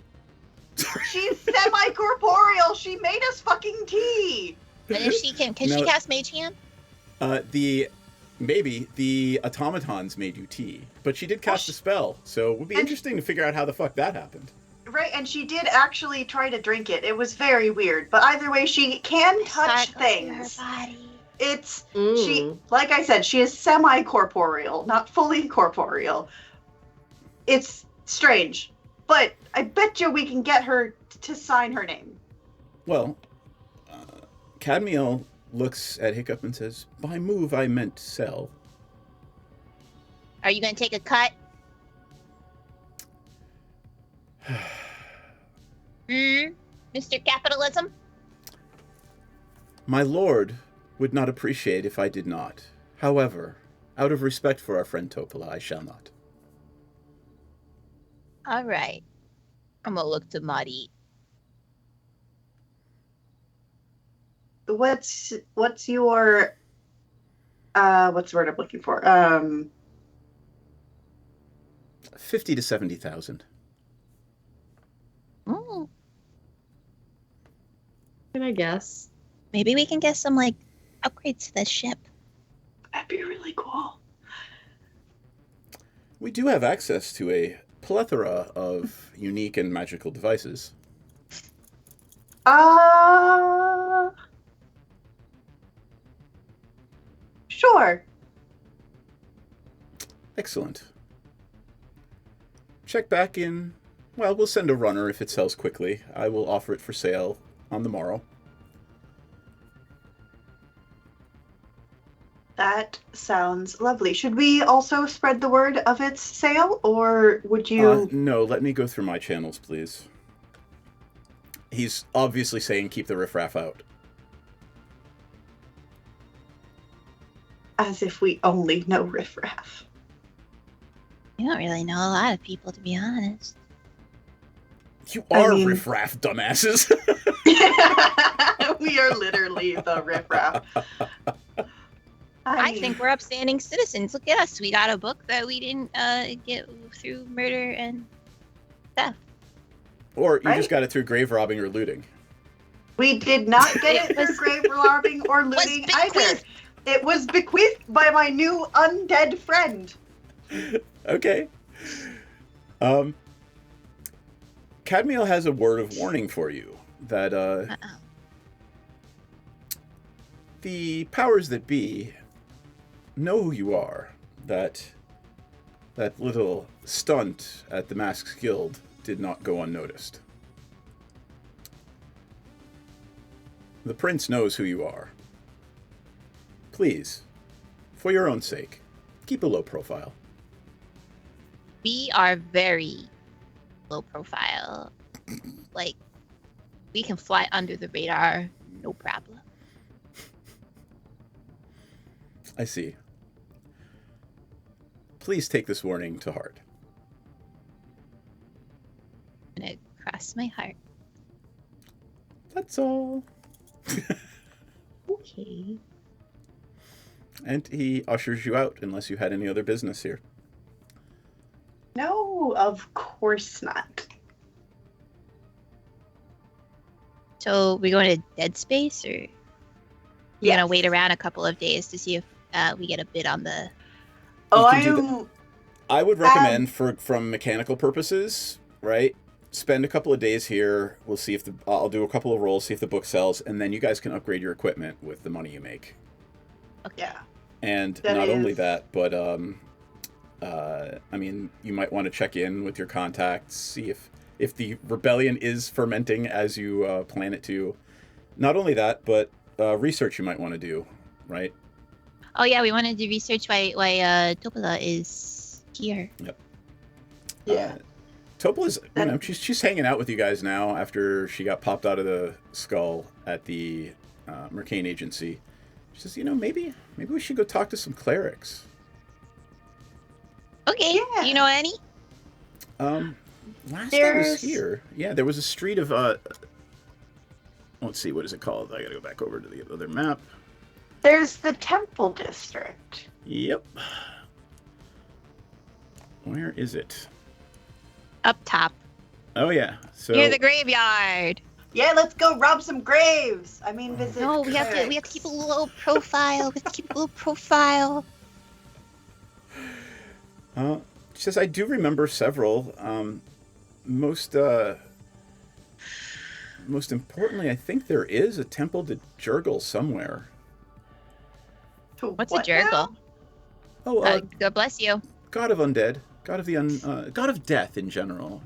She's semi-corporeal. She made us fucking tea. But if she can she cast Mage Hand? maybe the automatons made you tea, but she did cast a spell, so it would be interesting to figure out how the fuck that happened. Right, and she did actually try to drink it. It was very weird, but either way, she can touch things. It's she, like I said, she is semi-corporeal, not fully corporeal. It's strange, but I bet you we can get her to sign her name. Well, Cadmiel looks at Hiccup and says, "By move, I meant sell." Are you going to take a cut? Mr. Capitalism? My lord would not appreciate if I did not. However, out of respect for our friend Topola, I shall not. All right. I'm going to look to Muddy. What's your what's the word I'm looking for? 50 to 70,000. Oh. Can I guess? Maybe we can get some like upgrades to the ship. That'd be really cool. We do have access to a plethora of unique and magical devices. Sure. Excellent. Check back in. Well, we'll send a runner if it sells quickly. I will offer it for sale on the morrow. That sounds lovely. Should we also spread the word of its sale, or would you... No, let me go through my channels, please. He's obviously saying keep the riffraff out. As if we only know riffraff. You don't really know a lot of people, to be honest. You are riffraff, dumbasses. We are literally the riffraff. I think we're upstanding citizens. Look at us. We got a book that we didn't get through murder and theft. Or you just got it through grave robbing or looting. We did not get it through grave robbing or looting either. It was bequeathed by my new undead friend. Okay. Cadmiel has a word of warning for you that the powers that be know who you are. That little stunt at the Masks Guild did not go unnoticed. The prince knows who you are. Please, for your own sake, keep a low profile. We are very low profile. Like, we can fly under the radar, no problem. I see. Please take this warning to heart. I'm gonna cross my heart. That's all. Okay. And he ushers you out unless you had any other business here. No, of course not. So we going to Dead Space, or you gonna wait around a couple of days to see if we get a bid on the? I would recommend from mechanical purposes, right? Spend a couple of days here. We'll see if I'll do a couple of rolls, see if the book sells, and then you guys can upgrade your equipment with the money you make. Okay. Yeah. And not only that, but I mean, you might want to check in with your contacts, see if the rebellion is fermenting as you plan it to. Not only that, but research you might want to do, right? Oh yeah, we wanted to research why Topola is here. Yep. Yeah. Topola's, you know, she's hanging out with you guys now after she got popped out of the skull at the Mercane Agency. She says, you know, maybe we should go talk to some clerics. Okay. Yeah. Do you know any? Last I was here, there was a street of let's see, what is it called? I gotta go back over to the other map. There's the Temple District. Yep. Where is it? Up top. Oh yeah. So near the graveyard. Yeah, let's go rob some graves. I mean, visit. No, we have to keep a low profile. We have to keep a low profile. She says, I do remember several. Most importantly, I think there is a temple to Jurgle somewhere. What's a Jurgle? Oh, God bless you. God of undead, god of god of death in general.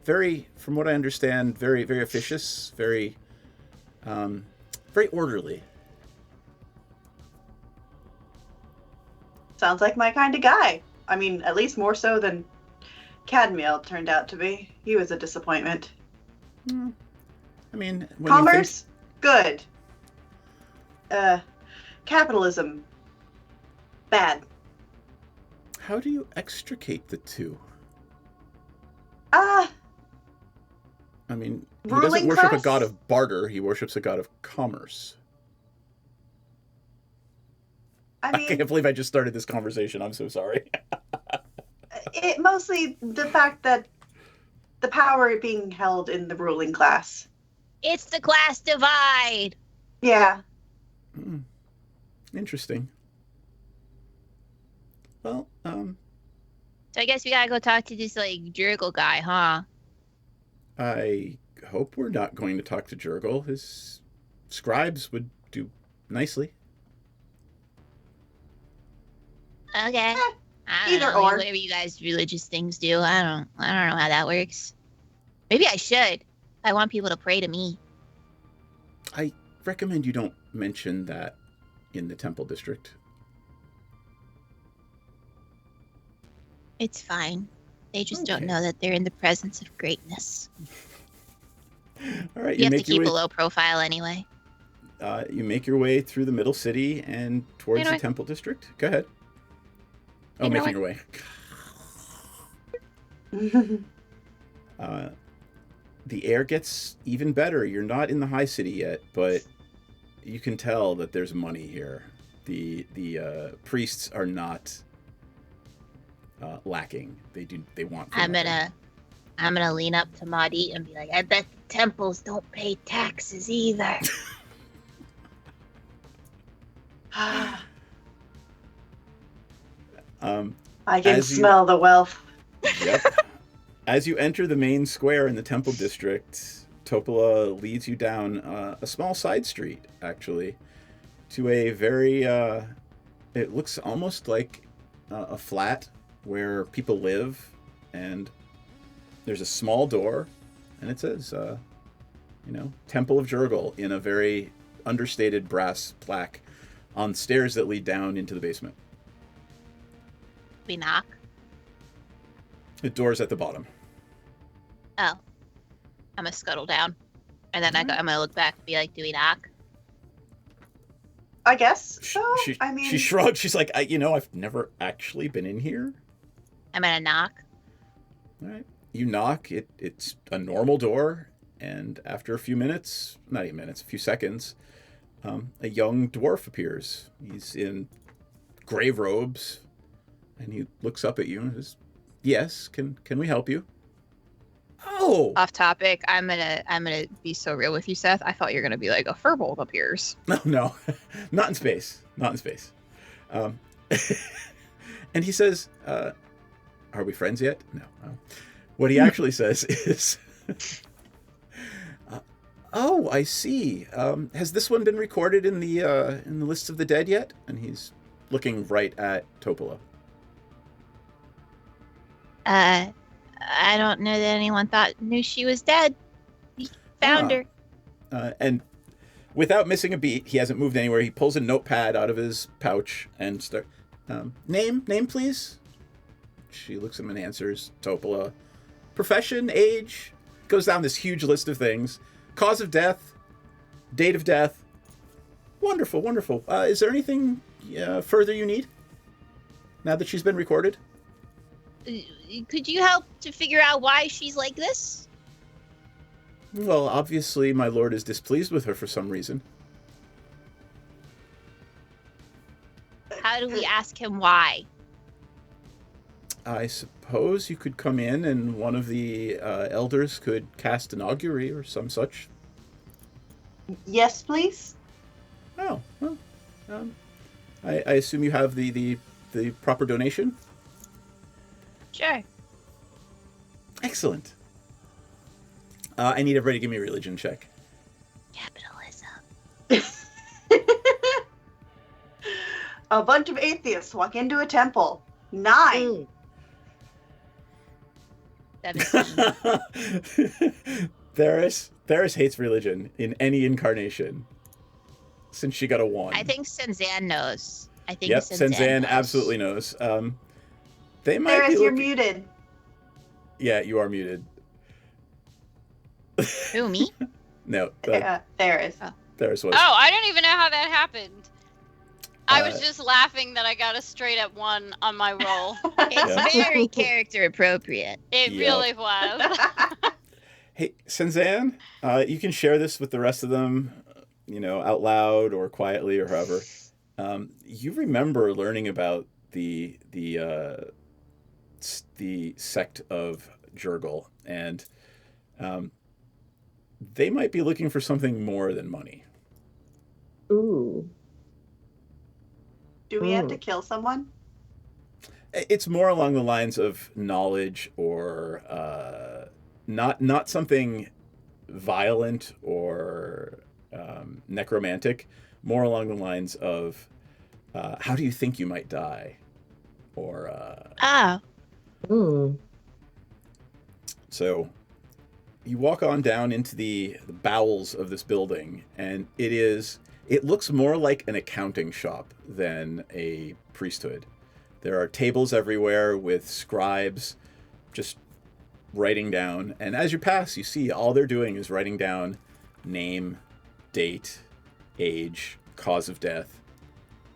Very, from what I understand, very, very officious, very, very orderly. Sounds like my kind of guy. I mean, at least more so than Cadmiel turned out to be. He was a disappointment. I mean, when commerce, good. Capitalism, bad. How do you extricate the two? Ah. I mean, he doesn't worship a god of barter. He worships a god of commerce. I mean, I can't believe I just started this conversation. I'm so sorry. It mostly the fact that the power being held in the ruling class. It's the class divide. Yeah. Interesting. Well, So I guess we gotta go talk to this like Jurgle guy, huh? I hope we're not going to talk to Jurgle. His scribes would do nicely. Okay. Either or. Whatever you guys religious things do. I don't know how that works. Maybe I should. I want people to pray to me. I recommend you don't mention that in the temple district. It's fine. They just don't know that they're in the presence of greatness. All right, you have to keep a low profile anyway. You make your way through the middle city and towards the temple district. Go ahead. Oh, making your way. The air gets even better. You're not in the high city yet, but you can tell that there's money here. The priests are not lacking. They want. I'm gonna lean up to Maudie and be like, I bet the temples don't pay taxes either. I can smell the wealth. Yep. As you enter the main square in the temple district, Topola leads you down a small side street, actually, to a very, it looks almost like a flat where people live, and there's a small door, and it says, Temple of Jurgle in a very understated brass plaque on stairs that lead down into the basement. We knock. The door's at the bottom. Oh. I'm gonna scuttle down. And then I'm gonna look back and be like, do we knock? I guess so. She shrugged. She's like, I've never actually been in here. I'm gonna knock. All right. You knock. It's a normal door. And after a few minutes, not even minutes, a few seconds, a young dwarf appears. He's in gray robes. And he looks up at you and says, yes, can we help you? Oh! Off topic, I'm gonna be so real with you, Seth. I thought you were gonna be like, a firbolg appears. No. Not in space. And he says, are we friends yet? No. What he actually says is, oh, I see. Has this one been recorded in the list of the dead yet? And he's looking right at Topola. I don't know that anyone knew she was dead. We found her. And without missing a beat, he hasn't moved anywhere. He pulls a notepad out of his pouch and name, please. She looks at him and answers Topola. Profession, age, goes down this huge list of things. Cause of death, date of death. Wonderful. Is there anything further you need now that she's been recorded? Could you help to figure out why she's like this? Well, obviously my lord is displeased with her for some reason. How do we ask him why? I suppose you could come in and one of the elders could cast an augury or some such. Yes, please. Oh, well, I assume you have the proper donation? Sure. Excellent. I need everybody to give me a religion check. Capitalism. A bunch of atheists walk into a temple. 9. Mm. 17. Theris hates religion in any incarnation since she got a 1. I think Senzan knows. Yep, Senzan absolutely knows. They might Theris, be you're looking... muted. Yeah, you are muted. Who, me? No, Theris. Theris was. Oh, I don't even know how that happened. I was just laughing that I got a straight up 1 on my roll. It's very character appropriate. It really was. Hey, Senzan, you can share this with the rest of them, out loud or quietly or however. You remember learning about the sect of Jurgle, and they might be looking for something more than money. Ooh. Do we have to kill someone? It's more along the lines of knowledge, or not something violent or necromantic. More along the lines of how do you think you might die, or So you walk on down into the bowels of this building, and it looks more like an accounting shop than a priesthood. There are tables everywhere with scribes just writing down. And as you pass, you see all they're doing is writing down name, date, age, cause of death,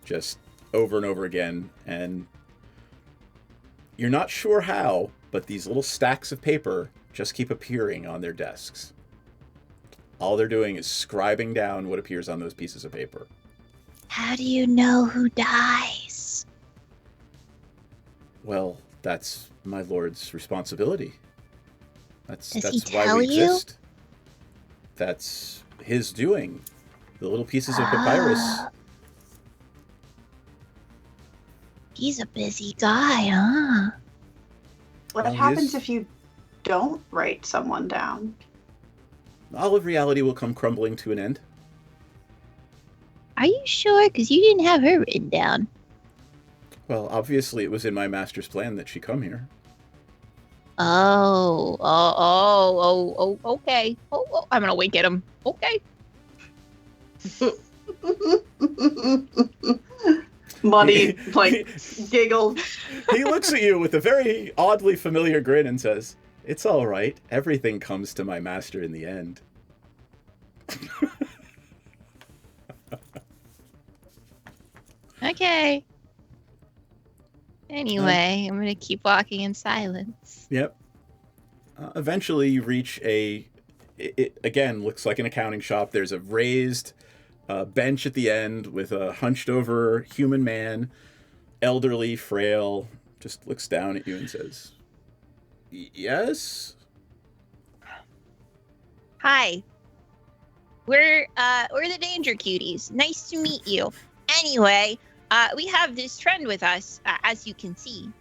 just over and over again. And you're not sure how, but these little stacks of paper just keep appearing on their desks. All they're doing is scribing down what appears on those pieces of paper. How do you know who dies? Well, that's my lord's responsibility. That's he why tell we you? exist. That's his doing. The little pieces of papyrus. He's a busy guy, huh? What happens if you don't write someone down? All of reality will come crumbling to an end. Are you sure? Because you didn't have her written down. Well, obviously it was in my master's plan that she come here. Oh, okay. Oh, I'm gonna wink at him. Okay. Money, giggled. He looks at you with a very oddly familiar grin and says, "It's all right. Everything comes to my master in the end." Okay. Anyway, I'm gonna keep walking in silence. Yep. Eventually you reach it again looks like an accounting shop. There's a raised bench at the end with a hunched over human man, elderly, frail, just looks down at you and says, "Yes?" Hi. We're the Danger Cuties. Nice to meet you. Anyway, we have this friend with us, as you can see.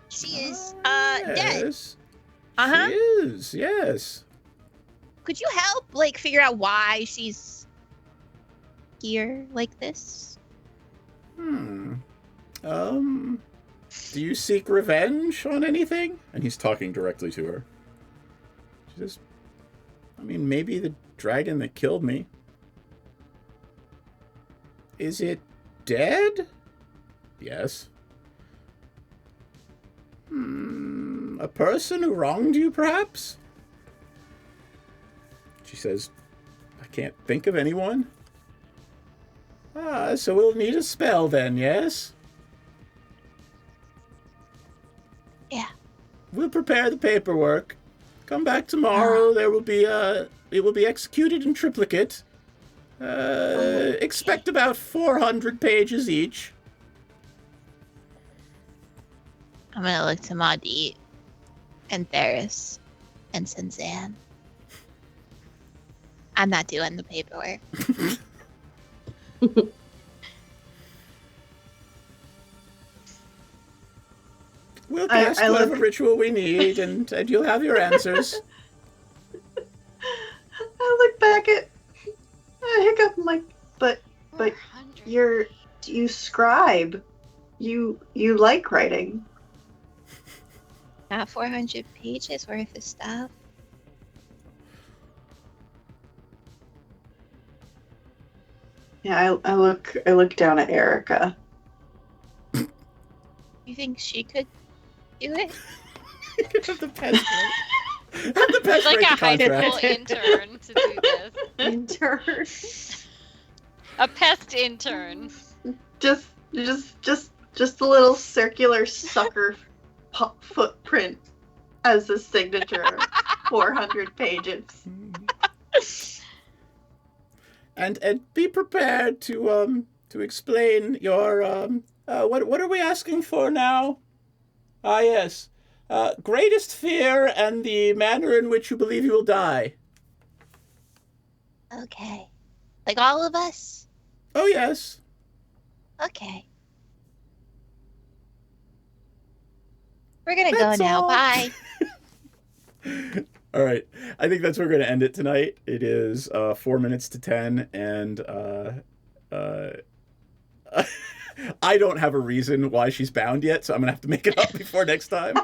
She is dead. Yes. Uh-huh. She is, yes. Could you help figure out why she's here like this? Do you seek revenge on anything? And he's talking directly to her. She says, maybe the dragon that killed me. Is it dead? Yes. A person who wronged you, perhaps? She says, I can't think of anyone. So we'll need a spell then, yes? Yeah. We'll prepare the paperwork. Come back tomorrow. There will be it will be executed in triplicate. Expect about 400 pages each. I'm gonna look to Maudit and Theris and Senzan. I'm not doing the paperwork. We'll cast whatever ritual we need, and you'll have your answers. I look back at Hiccup. I'm like, but you scribe. You like writing. Not 400 pages worth of stuff. Yeah, I look down at Erica. You think she could do it? Have the pest Have the pest like break a the high contract. school intern to do this. Intern. A pest intern. Just a little circular sucker footprint as a signature. 400 pages. And be prepared to explain your what are we asking for now? Ah, yes. Greatest fear and the manner in which you believe you will die. Okay. Like all of us? Oh, yes. Okay. We're gonna That's go now. all. Bye. All right. I think that's where we're going to end it tonight. It is 4 minutes to 10, and I don't have a reason why she's bound yet, so I'm going to have to make it up before next time.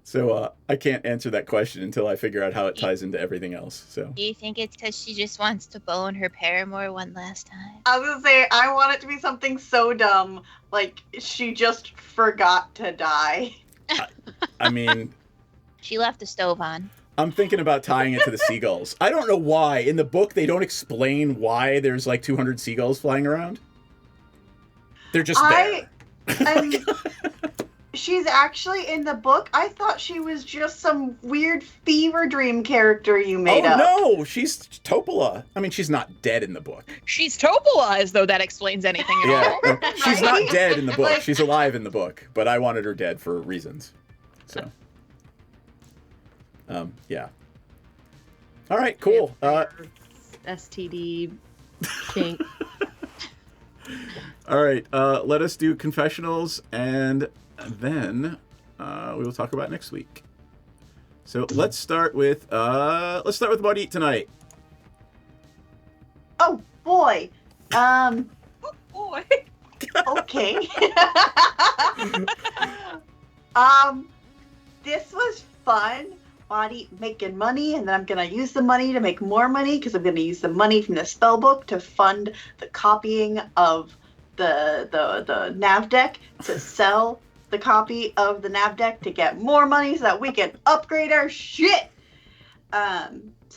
So I can't answer that question until I figure out how it ties into everything else. So Do you think it's because she just wants to bone her paramour one last time? I was gonna say, I want it to be something so dumb, like she just forgot to die. I mean, She left the stove on. I'm thinking about tying it to the seagulls. I don't know why. In the book, they don't explain why there's like 200 seagulls flying around. They're just there. She's actually in the book. I thought she was just some weird fever dream character you made up. Oh no, she's Topola. I mean, she's not dead in the book. She's Topola, as though that explains anything at Yeah, all. no, she's not dead in the book. She's alive in the book, but I wanted her dead for reasons. So, yeah. All right, cool. STD kink. All right, let us do confessionals, and then we will talk about next week. So let's start with what to eat tonight. Oh boy. Oh boy. Okay. This was fun. Body making money, and then I'm gonna use the money to make more money because I'm gonna use the money from the spell book to fund the copying of the nav deck, to sell the copy of the nav deck to get more money so that we can upgrade our shit. So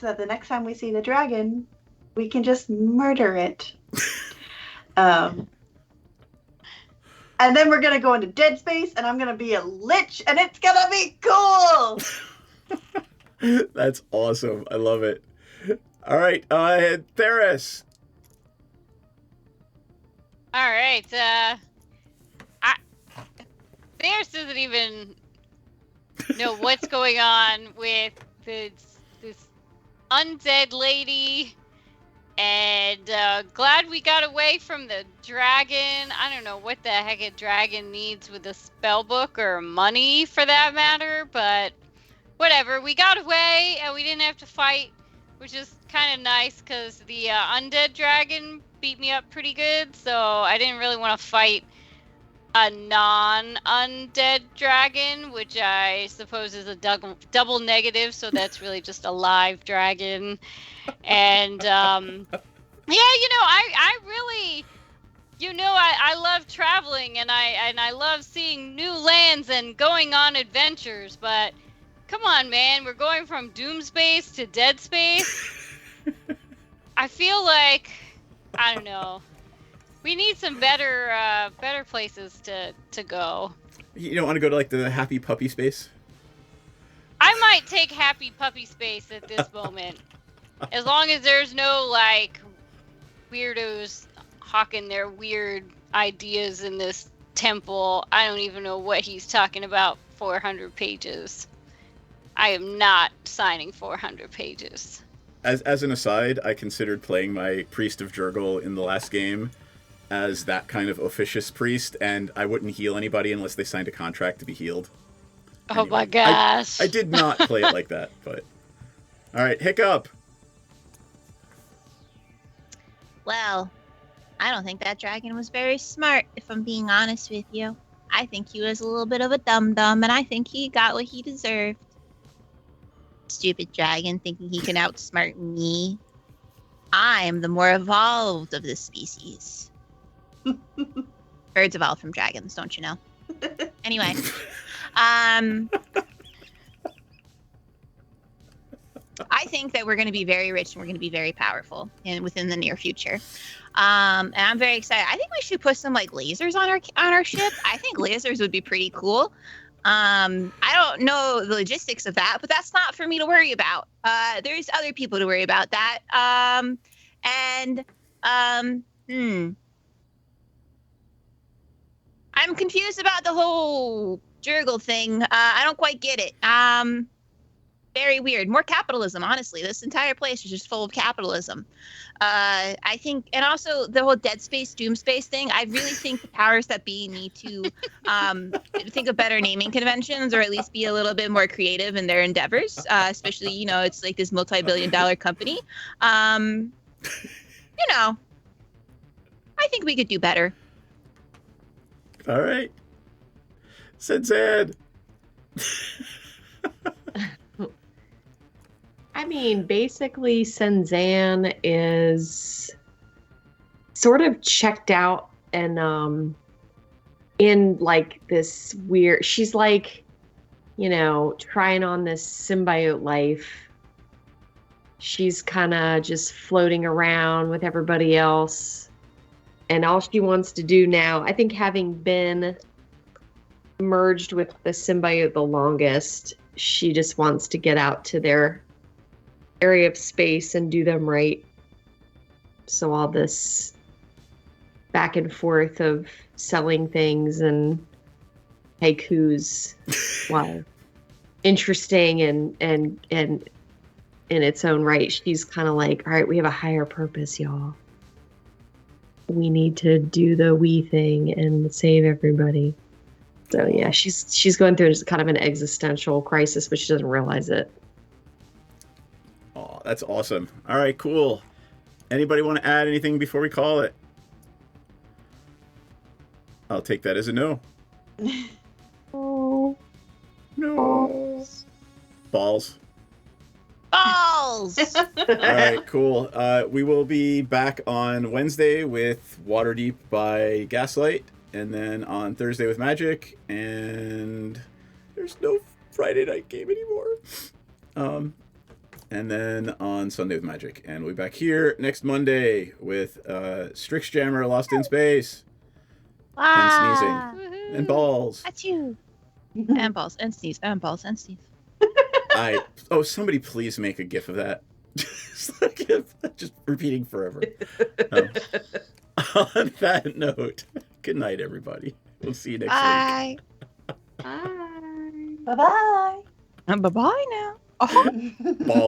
that the next time we see the dragon, we can just murder it. And then we're gonna go into Dead Space, and I'm gonna be a lich, and it's gonna be cool. That's awesome. I love it. All right, Theris. All right. Theris doesn't even know what's going on with this undead lady, and glad we got away from the dragon. I don't know what the heck a dragon needs with a spell book or money, for that matter, but whatever. We got away, and we didn't have to fight, which is kind of nice because the undead dragon beat me up pretty good, so I didn't really want to fight a non-undead dragon, which I suppose is a double negative, so that's really just a live dragon. And yeah, I really, I love traveling, and I love seeing new lands and going on adventures, but come on, man, we're going from Doom Space to Dead Space. I feel like, I don't know, we need some better places to go. You don't want to go to like the Happy Puppy Space? I might take Happy Puppy Space at this moment. As long as there's no like weirdos hawking their weird ideas in this temple. I don't even know what he's talking about. 400 pages. I am not signing 400 pages. As an aside, I considered playing my Priest of Jurgle in the last game, as that kind of officious priest, and I wouldn't heal anybody unless they signed a contract to be healed. Oh my gosh. I did not play it like that, but... Alright, Hiccup! Well, I don't think that dragon was very smart, if I'm being honest with you. I think he was a little bit of a dum-dum, and I think he got what he deserved. Stupid dragon thinking he can outsmart me. I'm the more evolved of the species. Birds evolve from dragons, don't you know? Anyway, I think that we're going to be very rich and we're going to be very powerful within the near future. And I'm very excited. I think we should put some like lasers on our ship. I think lasers would be pretty cool. I don't know the logistics of that, but that's not for me to worry about. There's other people to worry about that. I'm confused about the whole Jurgle thing. I don't quite get it. Very weird. More capitalism, honestly. This entire place is just full of capitalism. I think, and also the whole Dead Space, Doom Space thing, I really think the powers that be need to think of better naming conventions, or at least be a little bit more creative in their endeavors, especially, it's like this multi-billion-dollar company. I think we could do better. All right. Sensei. I mean, basically, Senzan is sort of checked out and in like this weird. She's like, trying on this symbiote life. She's kind of just floating around with everybody else. And all she wants to do now, I think, having been merged with the symbiote the longest, she just wants to get out to their area of space and do them right. So all this back and forth of selling things and haikus, while interesting and in its own right, she's kind of like, all right, we have a higher purpose, y'all. We need to do the we thing and save everybody. So yeah, she's going through kind of an existential crisis, but she doesn't realize it. Oh, that's awesome. All right, cool. Anybody want to add anything before we call it? I'll take that as a no. Oh. No. Balls. Balls! All right, cool. We will be back on Wednesday with Waterdeep by Gaslight, and then on Thursday with Magic, and there's no Friday night game anymore. And then on Sunday with Magic, and we'll be back here next Monday with Strix-Jammer Lost in Space. Wow. And sneezing. And balls. Achoo. And balls and sneeze and balls and sneeze. Somebody please make a GIF of that. Just repeating forever. On that note, good night, everybody. We'll see you next week. Bye. Bye-bye. Bye-bye now. Balls.